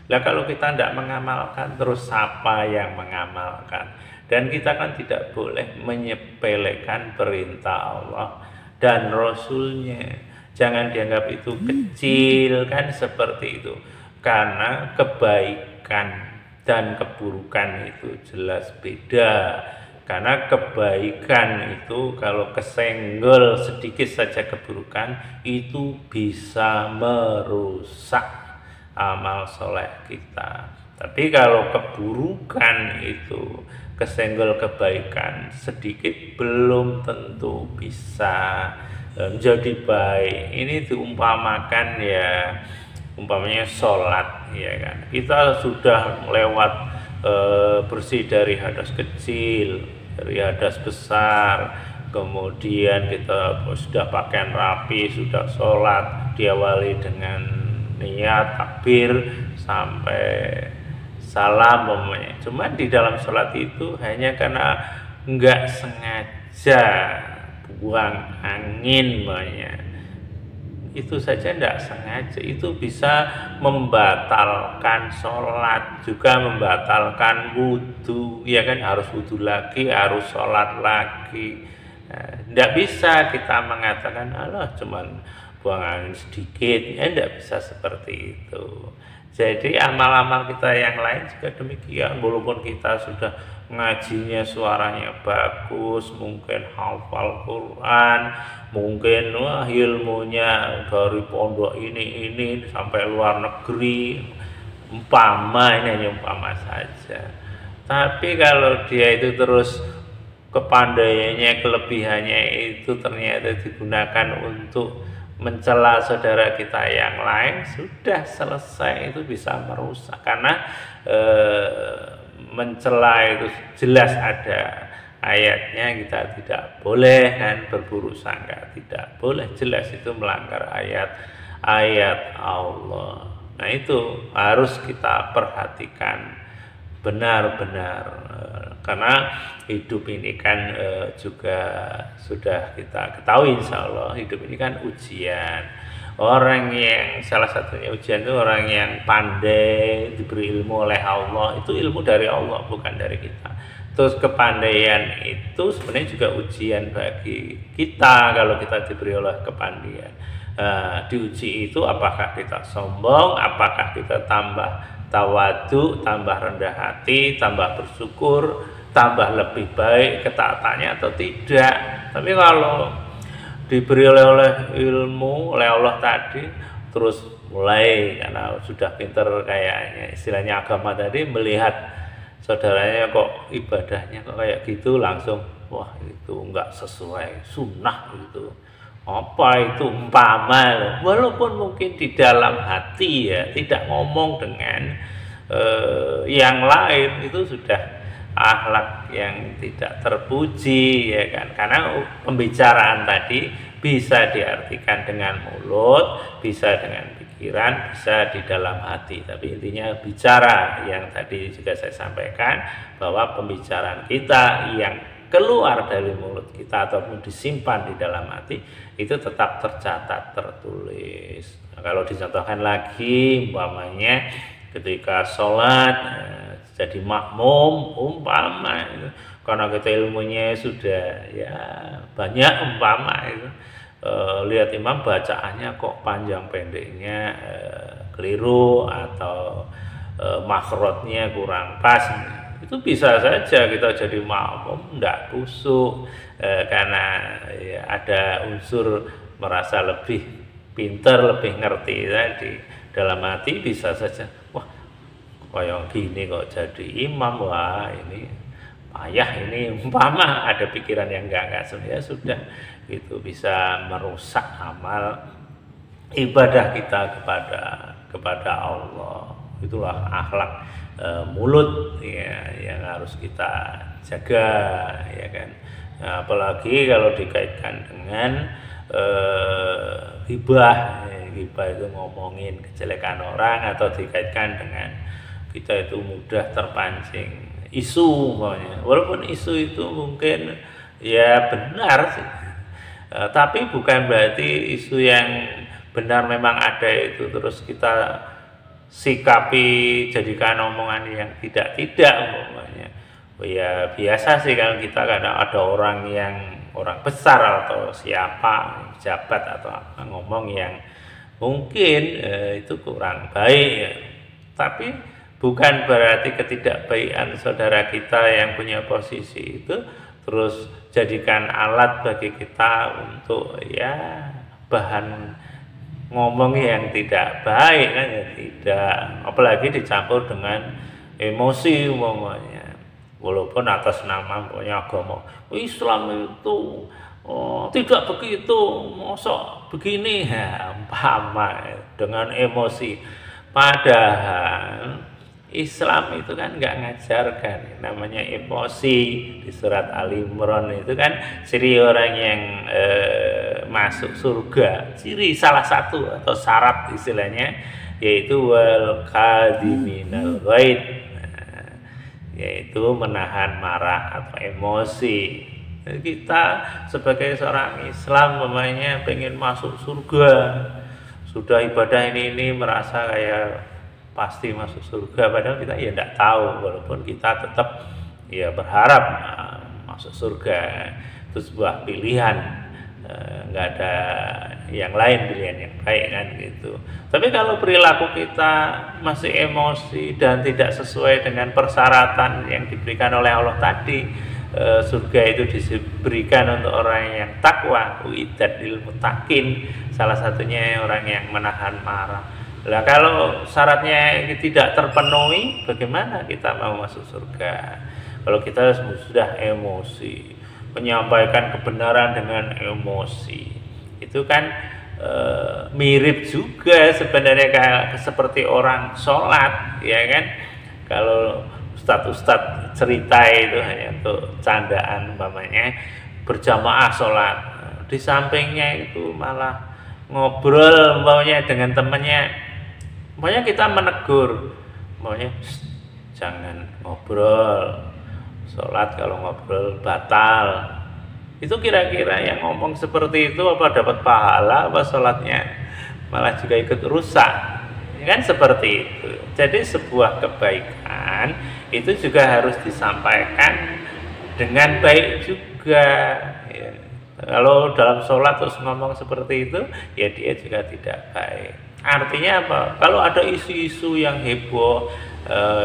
Nah, kalau kita tidak mengamalkan, terus siapa yang mengamalkan? Dan kita kan tidak boleh menyepelekan perintah Allah dan Rasulnya. Jangan dianggap itu kecil, kan seperti itu. Karena kebaikan dan keburukan itu jelas beda. Karena kebaikan itu kalau kesenggol sedikit saja keburukan, itu bisa merusak amal soleh kita. Tapi kalau keburukan itu kesenggol kebaikan sedikit, belum tentu bisa menjadi baik. Ini diumpamakan, ya, umpamanya sholat, ya kan, kita sudah lewat bersih dari hadas kecil, dari hadas besar, kemudian kita sudah pakaian rapi, sudah sholat, diawali dengan niat takbir sampai salam umpamanya. Cuma di dalam sholat itu hanya karena nggak sengaja buang angin umpamanya, itu saja tidak sengaja, itu bisa membatalkan sholat, juga membatalkan wudhu, ya kan, harus wudhu lagi, harus sholat lagi. Tidak bisa kita mengatakan Allah cuman buang angin sedikit, ya tidak bisa seperti itu. Jadi amal-amal kita yang lain juga demikian, walaupun kita sudah ngajinya suaranya bagus, mungkin hafal Quran, mungkin ilmunya dari pondok ini sampai luar negeri, umpama, ini hanya umpama saja. Tapi kalau dia itu terus kepandaiannya, kelebihannya itu ternyata digunakan untuk mencela saudara kita yang lain, sudah selesai, itu bisa merusak. Karena mencela itu jelas ada ayatnya, kita tidak boleh kan berburuk sangka, tidak boleh, jelas itu melanggar ayat Allah. Nah, itu harus kita perhatikan benar-benar, karena hidup ini kan juga sudah kita ketahui, insya Allah hidup ini kan ujian. Orang yang salah satunya ujian itu orang yang pandai, diberi ilmu oleh Allah, itu ilmu dari Allah, bukan dari kita. Terus kepandaian itu sebenarnya juga ujian bagi kita kalau kita diberi oleh kepandaian. Diuji itu apakah kita sombong, apakah kita tambah tawadu, tambah rendah hati, tambah bersyukur, tambah lebih baik ketaatannya atau tidak. Tapi kalau diberi oleh ilmu oleh Allah tadi, terus mulai karena sudah pinter kayaknya istilahnya agama tadi, melihat saudaranya kok ibadahnya kok kayak gitu, langsung wah itu enggak sesuai sunnah gitu. Apa itu umpama, walaupun mungkin di dalam hati ya tidak ngomong dengan yang lain, itu sudah akhlak yang tidak terpuji, ya kan. Karena pembicaraan tadi bisa diartikan dengan mulut, bisa dengan pikiran, bisa di dalam hati. Tapi intinya bicara, yang tadi juga saya sampaikan bahwa pembicaraan kita yang keluar dari mulut kita ataupun disimpan di dalam hati itu tetap tercatat, tertulis. Nah, kalau dicontohkan lagi, umpamanya ketika sholat jadi makmum, umpama itu, karena kita ilmunya sudah ya banyak, umpama itu lihat imam bacaannya kok panjang pendeknya keliru atau makhrajnya kurang pas, itu bisa saja kita jadi makmum tidak kusuk karena ya, ada unsur merasa lebih pintar, lebih ngerti tadi. Dalam hati bisa saja, wah kayak gini kok jadi imam, wah ini payah ini, umpama ada pikiran yang enggak ya sudah, itu bisa merusak amal ibadah kita kepada Allah. Itulah akhlak mulut ya yang harus kita jaga, ya kan. Nah, apalagi kalau dikaitkan dengan ghibah. Ghibah itu ngomongin kejelekan orang, atau dikaitkan dengan kita itu mudah terpancing isu, walaupun isu itu mungkin ya benar sih, tapi bukan berarti isu yang benar memang ada itu terus kita sikapi jadikan omongan yang tidak umpamanya. Oh ya biasa sih kalau kita kadang ada orang besar atau siapa pejabat atau apa ngomong yang mungkin itu kurang baik ya. Tapi bukan berarti ketidakbaikan saudara kita yang punya posisi itu terus jadikan alat bagi kita untuk ya bahan ngomong yang tidak baik kan, ya tidak, apalagi dicampur dengan emosi umpamanya, walaupun atas nama agama Islam itu tidak begitu, mosok begini ya, umpama dengan emosi, padahal Islam itu kan nggak ngajarkan namanya emosi. Di surat Ali Imran itu kan ciri orang yang masuk surga, ciri salah satu atau syarat istilahnya yaitu wal kadhiminal ghaid, yaitu menahan marah atau emosi. Kita sebagai seorang Islam memangnya pengen masuk surga, sudah ibadah ini merasa kayak pasti masuk surga, padahal kita ya tidak tahu, walaupun kita tetap ya berharap masuk surga. Itu sebuah pilihan, nggak ada yang lain pilihan yang baik kan gitu. Tapi kalau perilaku kita masih emosi dan tidak sesuai dengan persyaratan yang diberikan oleh Allah tadi, surga itu diberikan untuk orang yang takwa, uiddat lil muttaqin, salah satunya orang yang menahan marah. Nah, kalau syaratnya tidak terpenuhi, bagaimana kita mau masuk surga? Kalau kita sudah emosi, menyampaikan kebenaran dengan emosi, itu kan mirip juga sebenarnya kayak seperti orang sholat, ya kan? Kalau ustadz cerita itu hanya untuk candaan, umpamanya berjamaah sholat, di sampingnya itu malah ngobrol umpamanya dengan temannya. Pokoknya kita menegur, pokoknya jangan ngobrol, sholat kalau ngobrol batal. Itu kira-kira yang ngomong seperti itu apa dapat pahala, apa sholatnya malah juga ikut rusak, ya kan seperti itu. Jadi sebuah kebaikan itu juga harus disampaikan dengan baik juga ya. Kalau dalam sholat terus ngomong seperti itu, ya dia juga tidak baik. Artinya apa? Kalau ada isu-isu yang heboh,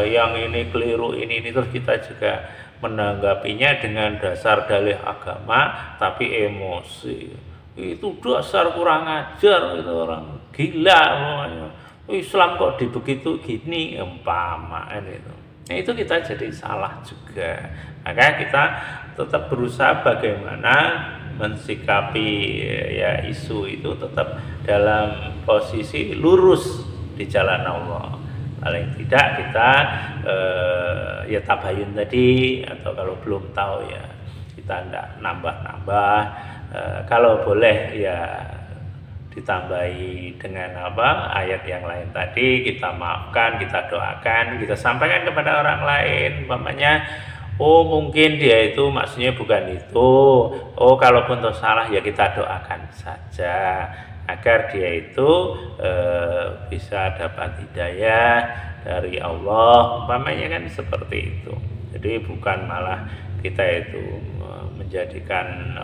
yang ini keliru, ini terus kita juga menanggapinya dengan dasar dalih agama, tapi emosi. Itu dasar kurang ajar, itu orang gila. Islam kok dibegitu gini, umpama itu. Nah, itu kita jadi salah juga. Maka kita tetap berusaha bagaimana mensikapi ya isu itu tetap dalam posisi lurus di jalan Allah. Paling tidak kita ya tabayun tadi, atau kalau belum tahu ya kita tidak nambah-nambah kalau boleh ya ditambahi dengan ayat yang lain tadi, kita maafkan, kita doakan, kita sampaikan kepada orang lain, umpamanya oh mungkin dia itu maksudnya bukan itu, oh kalaupun toh salah ya kita doakan saja agar dia itu bisa dapat hidayah dari Allah, umpamanya kan seperti itu. Jadi bukan malah kita itu menjadikan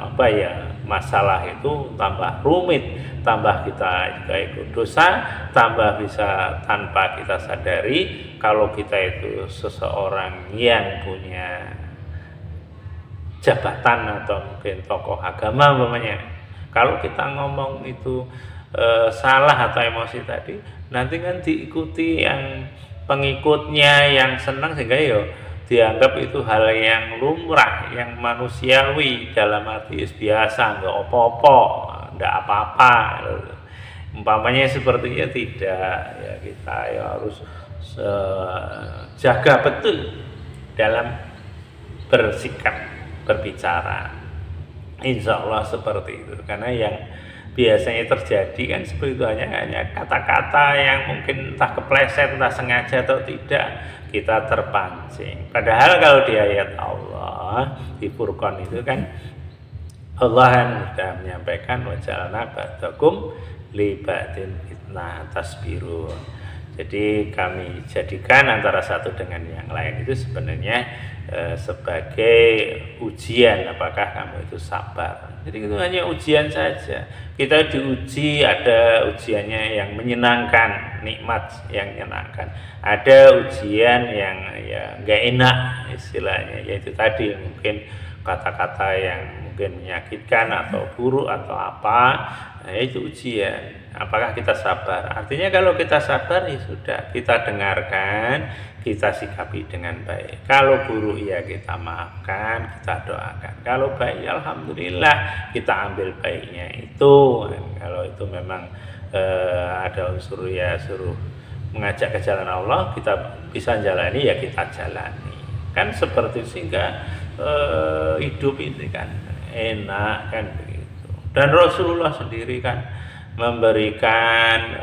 masalah itu tambah rumit, tambah kita juga ikut dosa, tambah bisa tanpa kita sadari kalau kita itu seseorang yang punya jabatan atau mungkin tokoh agama umpamanya. Kalau kita ngomong itu salah atau emosi tadi, nanti kan diikuti yang pengikutnya yang senang sehingga dianggap itu hal yang lumrah, yang manusiawi, dalam arti biasa, nggak apa-apa, nggak apa-apa. Umpamanya sepertinya tidak, ya kita harus jaga betul dalam bersikap, berbicara. Insya Allah seperti itu, karena yang biasanya terjadi kan seperti itu, hanya kata-kata yang mungkin entah kepleset, entah sengaja atau tidak, kita terpancing. Padahal kalau di ayat Allah di Furqan itu kan Allah sudah menyampaikan wajalna ba'dakum li ba'din fitnah tasbirun. Jadi kami jadikan antara satu dengan yang lain itu sebenarnya sebagai ujian, apakah kamu itu sabar. Jadi itu hanya ujian saja. Kita diuji, ada ujiannya yang menyenangkan, nikmat yang menyenangkan. Ada ujian yang ya nggak enak istilahnya, yaitu tadi mungkin kata-kata yang mungkin menyakitkan atau buruk atau apa. Nah, itu ujian. Apakah kita sabar? Artinya kalau kita sabar ya sudah, kita dengarkan, kita sikapi dengan baik. Kalau buruk ya kita maafkan, kita doakan. Kalau baik alhamdulillah, kita ambil baiknya itu. Kalau itu memang ada unsur ya suruh mengajak ke jalan Allah, kita bisa jalani ya kita jalani. Kan seperti sehingga hidup ini kan enak kan begitu. Dan Rasulullah sendiri kan memberikan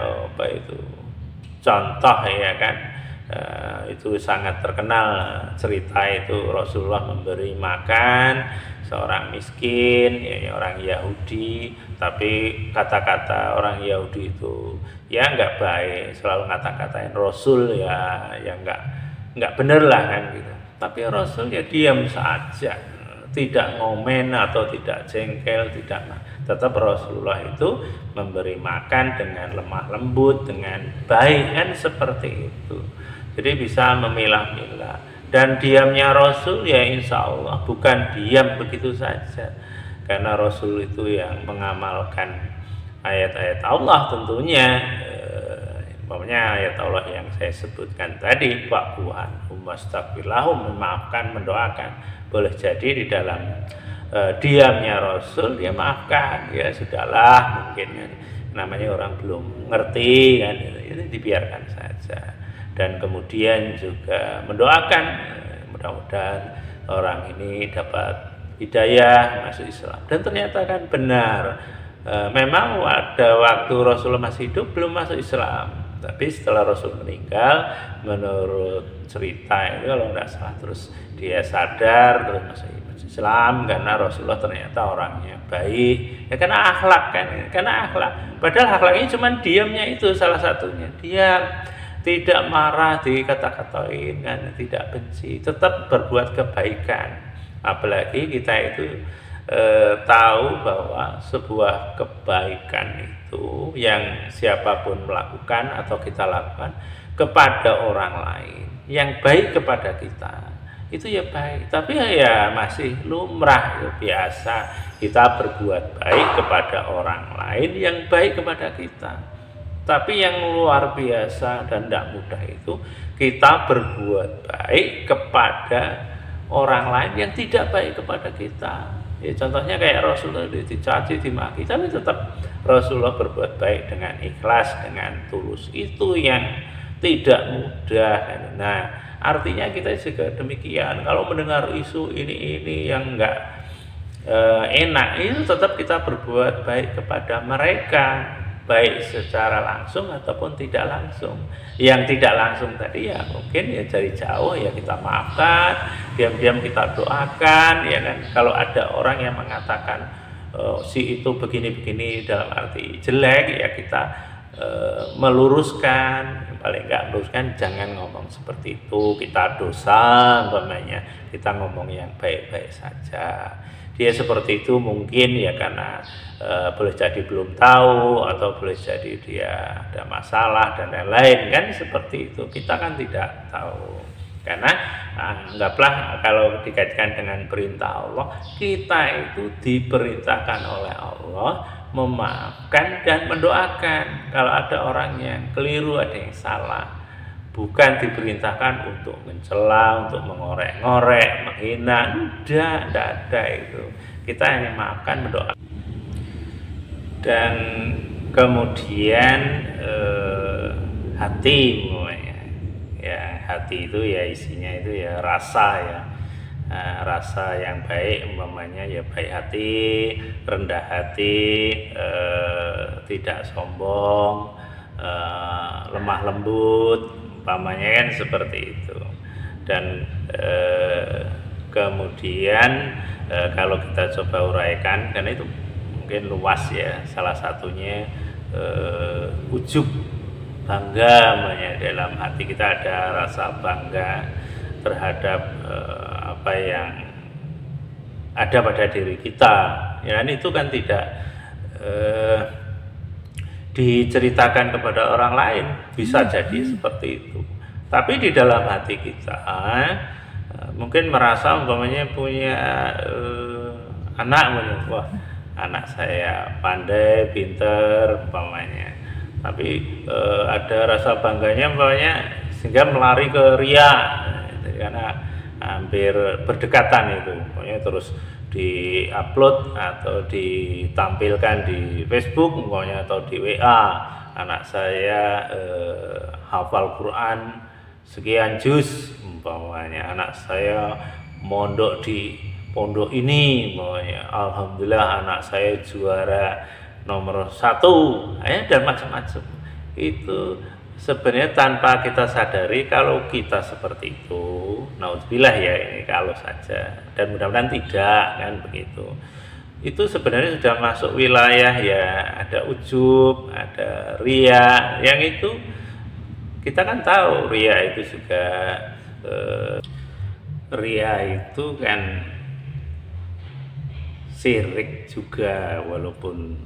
contoh ya kan, itu sangat terkenal cerita itu. Rasulullah memberi makan seorang miskin, ya, orang Yahudi, tapi kata-kata orang Yahudi itu ya nggak baik, selalu ngata-katain Rasul ya yang nggak bener lah kan gitu. Tapi Rasul ya diam saja, tidak ngomen atau tidak jengkel, tidak. Tetap Rasulullah itu memberi makan dengan lemah lembut, dengan baik kan seperti itu. Jadi bisa memilah-milah. Dan diamnya Rasul ya insya Allah bukan diam begitu saja, karena Rasul itu yang mengamalkan ayat-ayat Allah tentunya. Umpamanya ayat Allah yang saya sebutkan tadi, wa'fu'an wastaghfirlahum, memaafkan, mendoakan. Boleh jadi di dalam diamnya Rasul ya maafkan, ya sudahlah, mungkin kan namanya orang belum ngerti kan, itu dibiarkan saja. Dan kemudian juga mendoakan, mudah-mudahan orang ini dapat hidayah masuk Islam. Dan ternyata kan benar, memang pada waktu Rasulullah masih hidup belum masuk Islam. Tapi setelah Rasul meninggal, menurut cerita itu kalau tidak salah, terus dia sadar, terus masuk Islam karena Rasulullah ternyata orangnya baik. Ya karena akhlak kan, karena akhlak. Padahal akhlaknya cuma diamnya itu salah satunya. Dia tidak marah dikata-katain kan, tidak benci, tetap berbuat kebaikan. Apalagi kita itu tahu bahwa sebuah kebaikan itu yang siapapun melakukan atau kita lakukan kepada orang lain yang baik kepada kita, itu ya baik. Tapi ya masih lumrah, ya biasa kita berbuat baik kepada orang lain yang baik kepada kita. Tapi yang luar biasa dan tidak mudah itu kita berbuat baik kepada orang lain yang tidak baik kepada kita. Ya, contohnya kayak Rasulullah dicaci, dimaki, tapi tetap Rasulullah berbuat baik dengan ikhlas, dengan tulus. Itu yang tidak mudah. Nah, artinya kita juga demikian. Kalau mendengar isu ini yang enggak enak, itu tetap kita berbuat baik kepada mereka, baik secara langsung ataupun tidak langsung. Yang tidak langsung tadi ya mungkin ya dari jauh ya kita maafkan, diam-diam kita doakan, ya kan. Kalau ada orang yang mengatakan si itu begini-begini dalam arti jelek, ya kita meluruskan, paling enggak meluruskan, jangan ngomong seperti itu, kita dosa umpamanya, kita ngomong yang baik-baik saja. Dia seperti itu mungkin ya karena boleh jadi belum tahu, atau boleh jadi dia ada masalah dan lain-lain, kan seperti itu, kita kan tidak tahu. Karena anggaplah kalau dikaitkan dengan perintah Allah, kita itu diperintahkan oleh Allah memaafkan dan mendoakan. Kalau ada orang yang keliru, ada yang salah, bukan diperintahkan untuk mencela, untuk mengorek-ngorek, menghina. Tidak ada itu. Kita hanya maafkan, mendoakan. Dan kemudian hati mulanya, ya hati itu ya isinya itu ya rasa, ya rasa yang baik umpamanya ya baik hati, rendah hati, tidak sombong, lemah lembut umpamanya, kan seperti itu. Dan kemudian kalau kita coba uraikan, karena itu mungkin luas ya, salah satunya ujub, bangga namanya. Dalam hati kita ada rasa bangga terhadap apa yang ada pada diri kita, ya itu kan tidak diceritakan kepada orang lain, bisa jadi seperti itu. Tapi di dalam hati kita mungkin merasa umpamanya punya anak, wah anak saya pandai, pinter umpamanya, tapi ada rasa bangganya umpamanya sehingga melari ke ria, karena hampir berdekatan itu, pokoknya terus di-upload atau ditampilkan di Facebook pokoknya, atau di WA, anak saya hafal Quran sekian juz umpamanya, anak saya mondok di pondok ini umpamanya, alhamdulillah anak saya juara nomor 1, dan macam-macam. Itu sebenarnya tanpa kita sadari, kalau kita seperti itu, naudzubillah ya, ini kalau saja, dan mudah-mudahan tidak, kan begitu. Itu sebenarnya sudah masuk wilayah ya, ada ujub, ada ria, yang itu kita kan tahu ria itu juga ria itu kan syirik juga, walaupun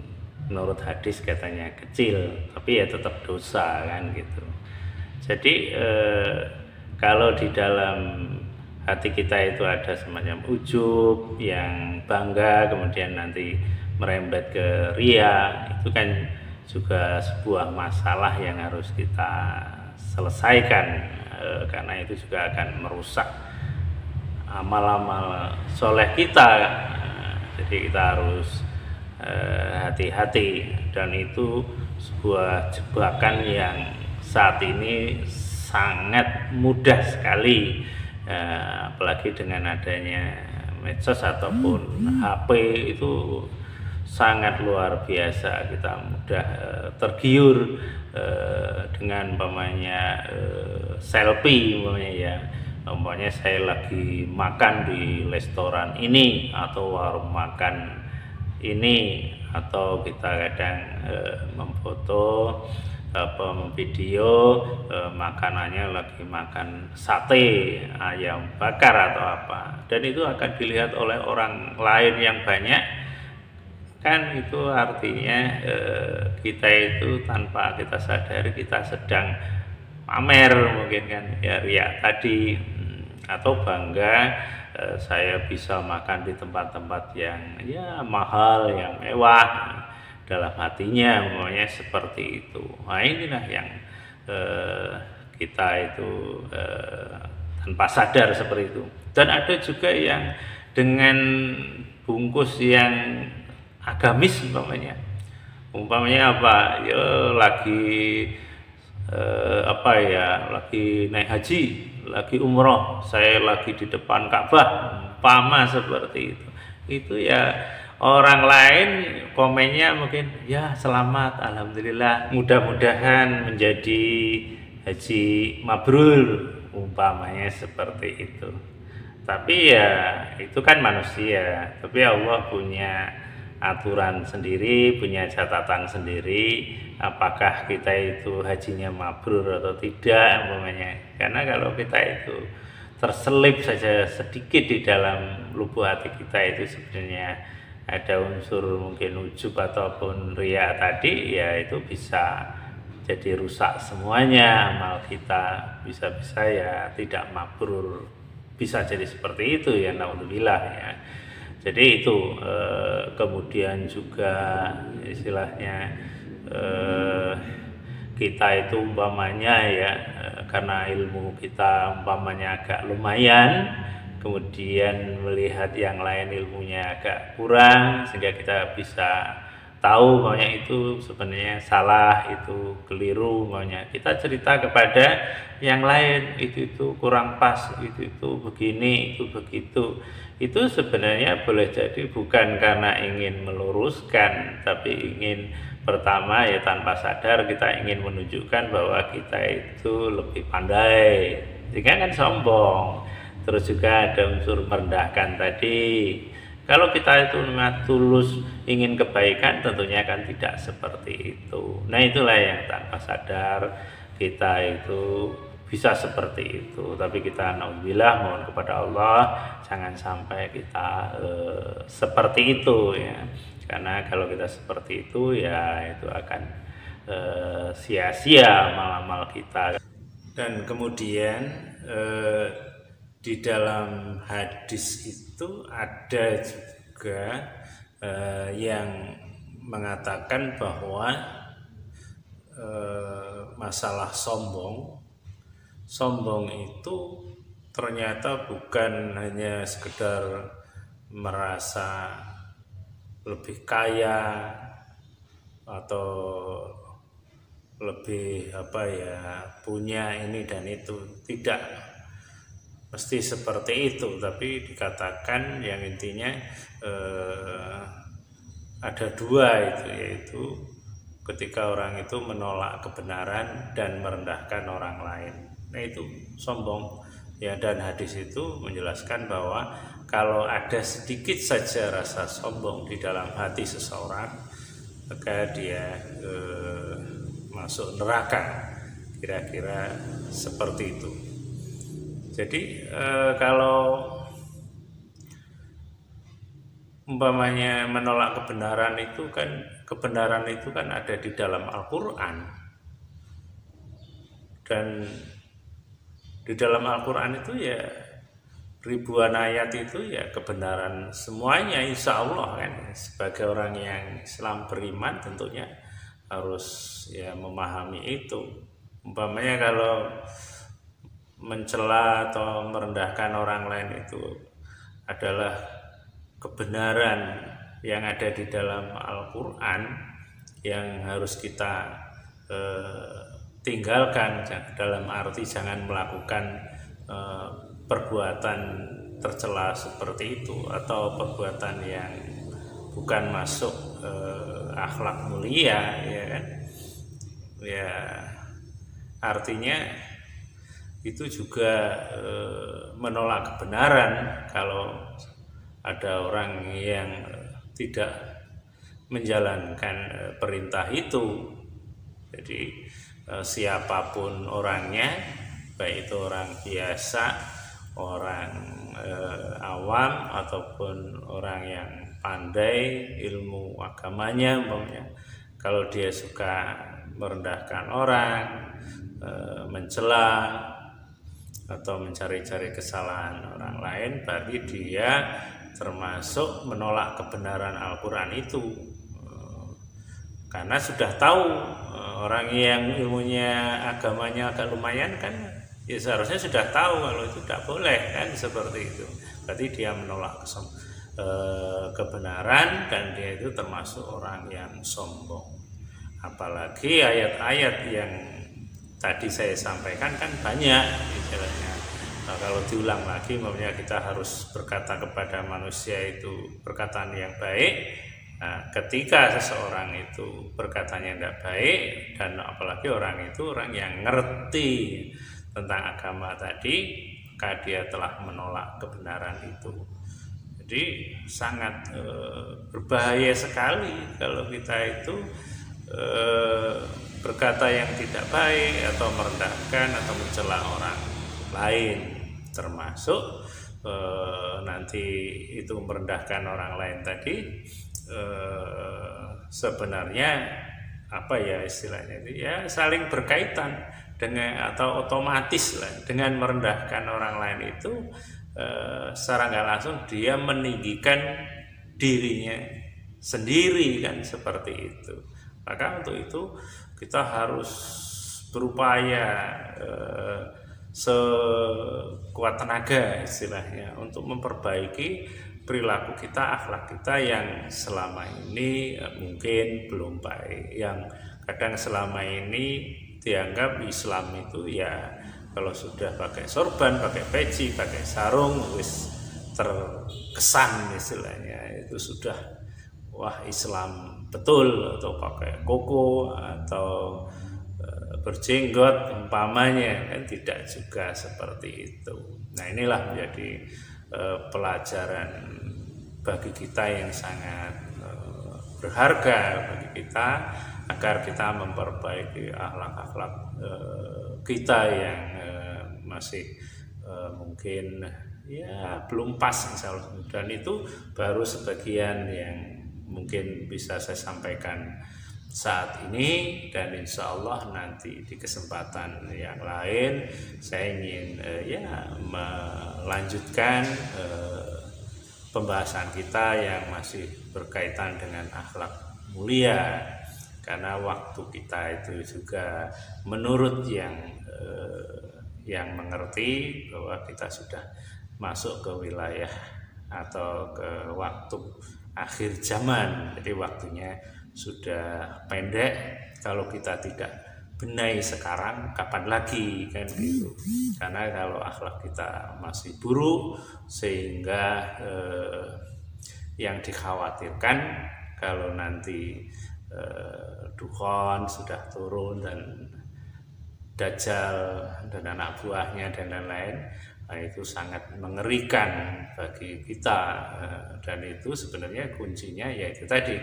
menurut hadis katanya kecil, tapi ya tetap dosa, kan gitu. Jadi kalau di dalam hati kita itu ada semacam ujub yang bangga, kemudian nanti merembet ke ria, itu kan juga sebuah masalah yang harus kita selesaikan, karena itu juga akan merusak amal-amal soleh kita. Jadi kita harus hati-hati, dan itu sebuah jebakan yang saat ini sangat mudah sekali, apalagi dengan adanya medsos ataupun HP, itu sangat luar biasa. Kita mudah tergiur dengan umpamanya selfie umpamanya, ya umpamanya saya lagi makan di restoran ini atau warung makan ini, atau kita kadang memfoto memvideo makanannya lagi makan sate ayam bakar atau apa, dan itu akan dilihat oleh orang lain yang banyak, kan itu artinya kita itu tanpa kita sadari kita sedang pamer mungkin, kan ya, ria tadi, atau bangga saya bisa makan di tempat-tempat yang ya mahal, yang mewah, dalam hatinya semuanya seperti itu. Nah inilah yang kita itu tanpa sadar seperti itu. Dan ada juga yang dengan bungkus yang agamis umpamanya apa ya, lagi apa ya, lagi naik haji, lagi umroh, saya lagi di depan Ka'bah, umpama seperti itu. itu ya orang lain komennya mungkin ya selamat, alhamdulillah, mudah-mudahan menjadi haji mabrur, umpamanya seperti itu. Tapi ya itu kan manusia, tapi Allah punya aturan sendiri, punya catatan sendiri, apakah kita itu hajinya mabrur atau tidak umpamanya. Karena kalau kita itu terselip saja sedikit di dalam lubuk hati kita itu sebenarnya ada unsur mungkin ujub ataupun ria tadi, ya itu bisa jadi rusak semuanya amal kita, bisa-bisa ya tidak mabrur, bisa jadi seperti itu ya, naudzubillah ya. Jadi itu kemudian juga istilahnya kita itu umpamanya ya karena ilmu kita umpamanya agak lumayan, kemudian melihat yang lain ilmunya agak kurang, sehingga kita bisa tahu maunya itu sebenarnya salah, itu keliru maunya. Kita cerita kepada yang lain, itu kurang pas, itu begini, itu begitu. Itu sebenarnya boleh jadi bukan karena ingin meluruskan, tapi ingin pertama ya tanpa sadar kita ingin menunjukkan bahwa kita itu lebih pandai, sehingga kan sombong. Terus juga ada unsur merendahkan tadi. Kalau kita itu tulus ingin kebaikan, tentunya kan tidak seperti itu. Nah itulah yang tanpa sadar kita itu bisa seperti itu. Tapi kita naudzubillah, mohon kepada Allah jangan sampai kita seperti itu ya. Karena kalau kita seperti itu ya itu akan sia-sia amal-amal kita. Dan kemudian di dalam hadis itu ada juga yang mengatakan bahwa masalah sombong itu ternyata bukan hanya sekedar merasa lebih kaya atau lebih punya ini dan itu, tidak mesti seperti itu, tapi dikatakan yang intinya ada dua itu, yaitu ketika orang itu menolak kebenaran dan merendahkan orang lain. Nah itu sombong ya, dan hadis itu menjelaskan bahwa kalau ada sedikit saja rasa sombong di dalam hati seseorang, maka dia masuk neraka, kira-kira seperti itu. Jadi kalau umpamanya menolak kebenaran itu kan ada di dalam Al-Quran, dan di dalam Al-Quran itu ya ribuan ayat itu ya kebenaran semuanya, insya Allah kan. Sebagai orang yang Islam beriman tentunya harus ya memahami itu. Umpamanya kalau mencela atau merendahkan orang lain itu adalah kebenaran yang ada di dalam Al-Quran yang harus kita tinggalkan, dalam arti jangan melakukan perbuatan tercela seperti itu atau perbuatan yang bukan masuk akhlak mulia, ya kan? Ya artinya itu juga menolak kebenaran kalau ada orang yang tidak menjalankan perintah itu. Jadi siapapun orangnya, baik itu orang biasa, orang awam ataupun orang yang pandai ilmu agamanya, kalau dia suka merendahkan orang, mencela atau mencari-cari kesalahan orang lain, berarti dia termasuk menolak kebenaran Al-Quran itu. Karena sudah tahu orang yang ilmunya agamanya agak lumayan kan, ya seharusnya sudah tahu kalau itu tidak boleh kan, seperti itu. Berarti dia menolak kebenaran dan dia itu termasuk orang yang sombong. Apalagi ayat-ayat yang tadi saya sampaikan kan banyak istilahnya Nah, kalau diulang lagi, maksudnya kita harus berkata kepada manusia itu perkataan yang baik. Nah, ketika seseorang itu perkataannya tidak baik, dan apalagi orang itu orang yang ngerti tentang agama tadi, maka dia telah menolak kebenaran itu. Jadi sangat berbahaya sekali kalau kita itu berkata yang tidak baik atau merendahkan atau mencela orang lain, termasuk nanti itu merendahkan orang lain tadi sebenarnya apa ya istilahnya itu ya saling berkaitan dengan atau otomatis lah dengan merendahkan orang lain itu secara nggak langsung dia meninggikan dirinya sendiri kan seperti itu. Maka untuk itu kita harus berupaya sekuat tenaga istilahnya untuk memperbaiki perilaku kita, akhlak kita yang selama ini mungkin belum baik, yang kadang selama ini dianggap Islam itu ya kalau sudah pakai sorban, pakai peci, pakai sarung wis terkesan istilahnya itu sudah wah Islam betul, atau pakai koko atau berjenggot umpamanya kan tidak juga seperti itu. Nah, inilah menjadi pelajaran bagi kita yang sangat berharga bagi kita agar kita memperbaiki akhlak-akhlak kita yang masih mungkin ya belum pas insya Allah, dan itu baru sebagian yang mungkin bisa saya sampaikan saat ini, dan insya Allah nanti di kesempatan yang lain saya ingin ya melanjutkan pembahasan kita yang masih berkaitan dengan akhlak mulia, karena waktu kita itu juga menurut yang mengerti bahwa kita sudah masuk ke wilayah atau ke waktu akhir zaman, jadi waktunya sudah pendek. Kalau kita tidak benahi sekarang kapan lagi kan gitu, karena kalau akhlak kita masih buruk sehingga yang dikhawatirkan kalau nanti Dukhon sudah turun dan Dajjal dan anak buahnya dan lain-lain, nah itu sangat mengerikan bagi kita, dan itu sebenarnya kuncinya yaitu tadi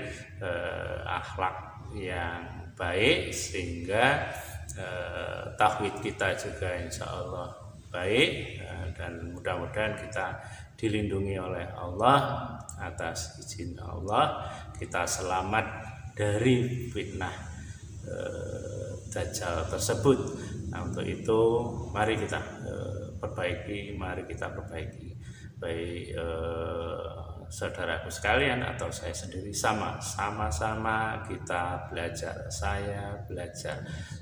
akhlak yang baik, sehingga tauhid kita juga insya Allah baik, dan mudah-mudahan kita dilindungi oleh Allah. Atas izin Allah kita selamat dari fitnah Dajjal tersebut. Nah, untuk itu mari kita perbaiki baik saudaraku sekalian atau saya sendiri, sama-sama kita belajar.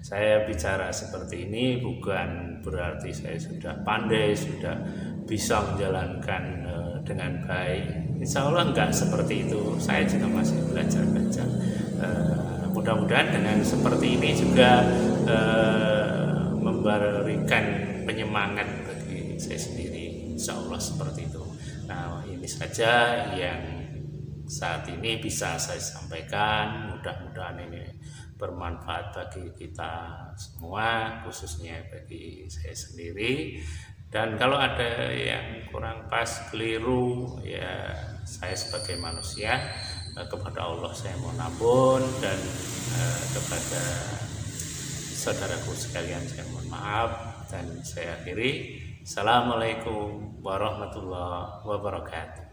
Saya bicara seperti ini bukan berarti saya sudah pandai, sudah bisa menjalankan dengan baik. Insya Allah enggak seperti itu, saya juga masih belajar. Mudah-mudahan dengan seperti ini juga memberikan penyemangat bagi saya sendiri, insya Allah seperti itu. Nah, ini saja yang saat ini bisa saya sampaikan. Mudah-mudahan ini bermanfaat bagi kita semua, khususnya bagi saya sendiri. Dan kalau ada yang kurang pas, keliru, ya saya sebagai manusia kepada Allah saya mohon ampun, dan kepada saudaraku sekalian saya mohon maaf, dan saya akhiri. Assalamualaikum warahmatullahi wabarakatuh.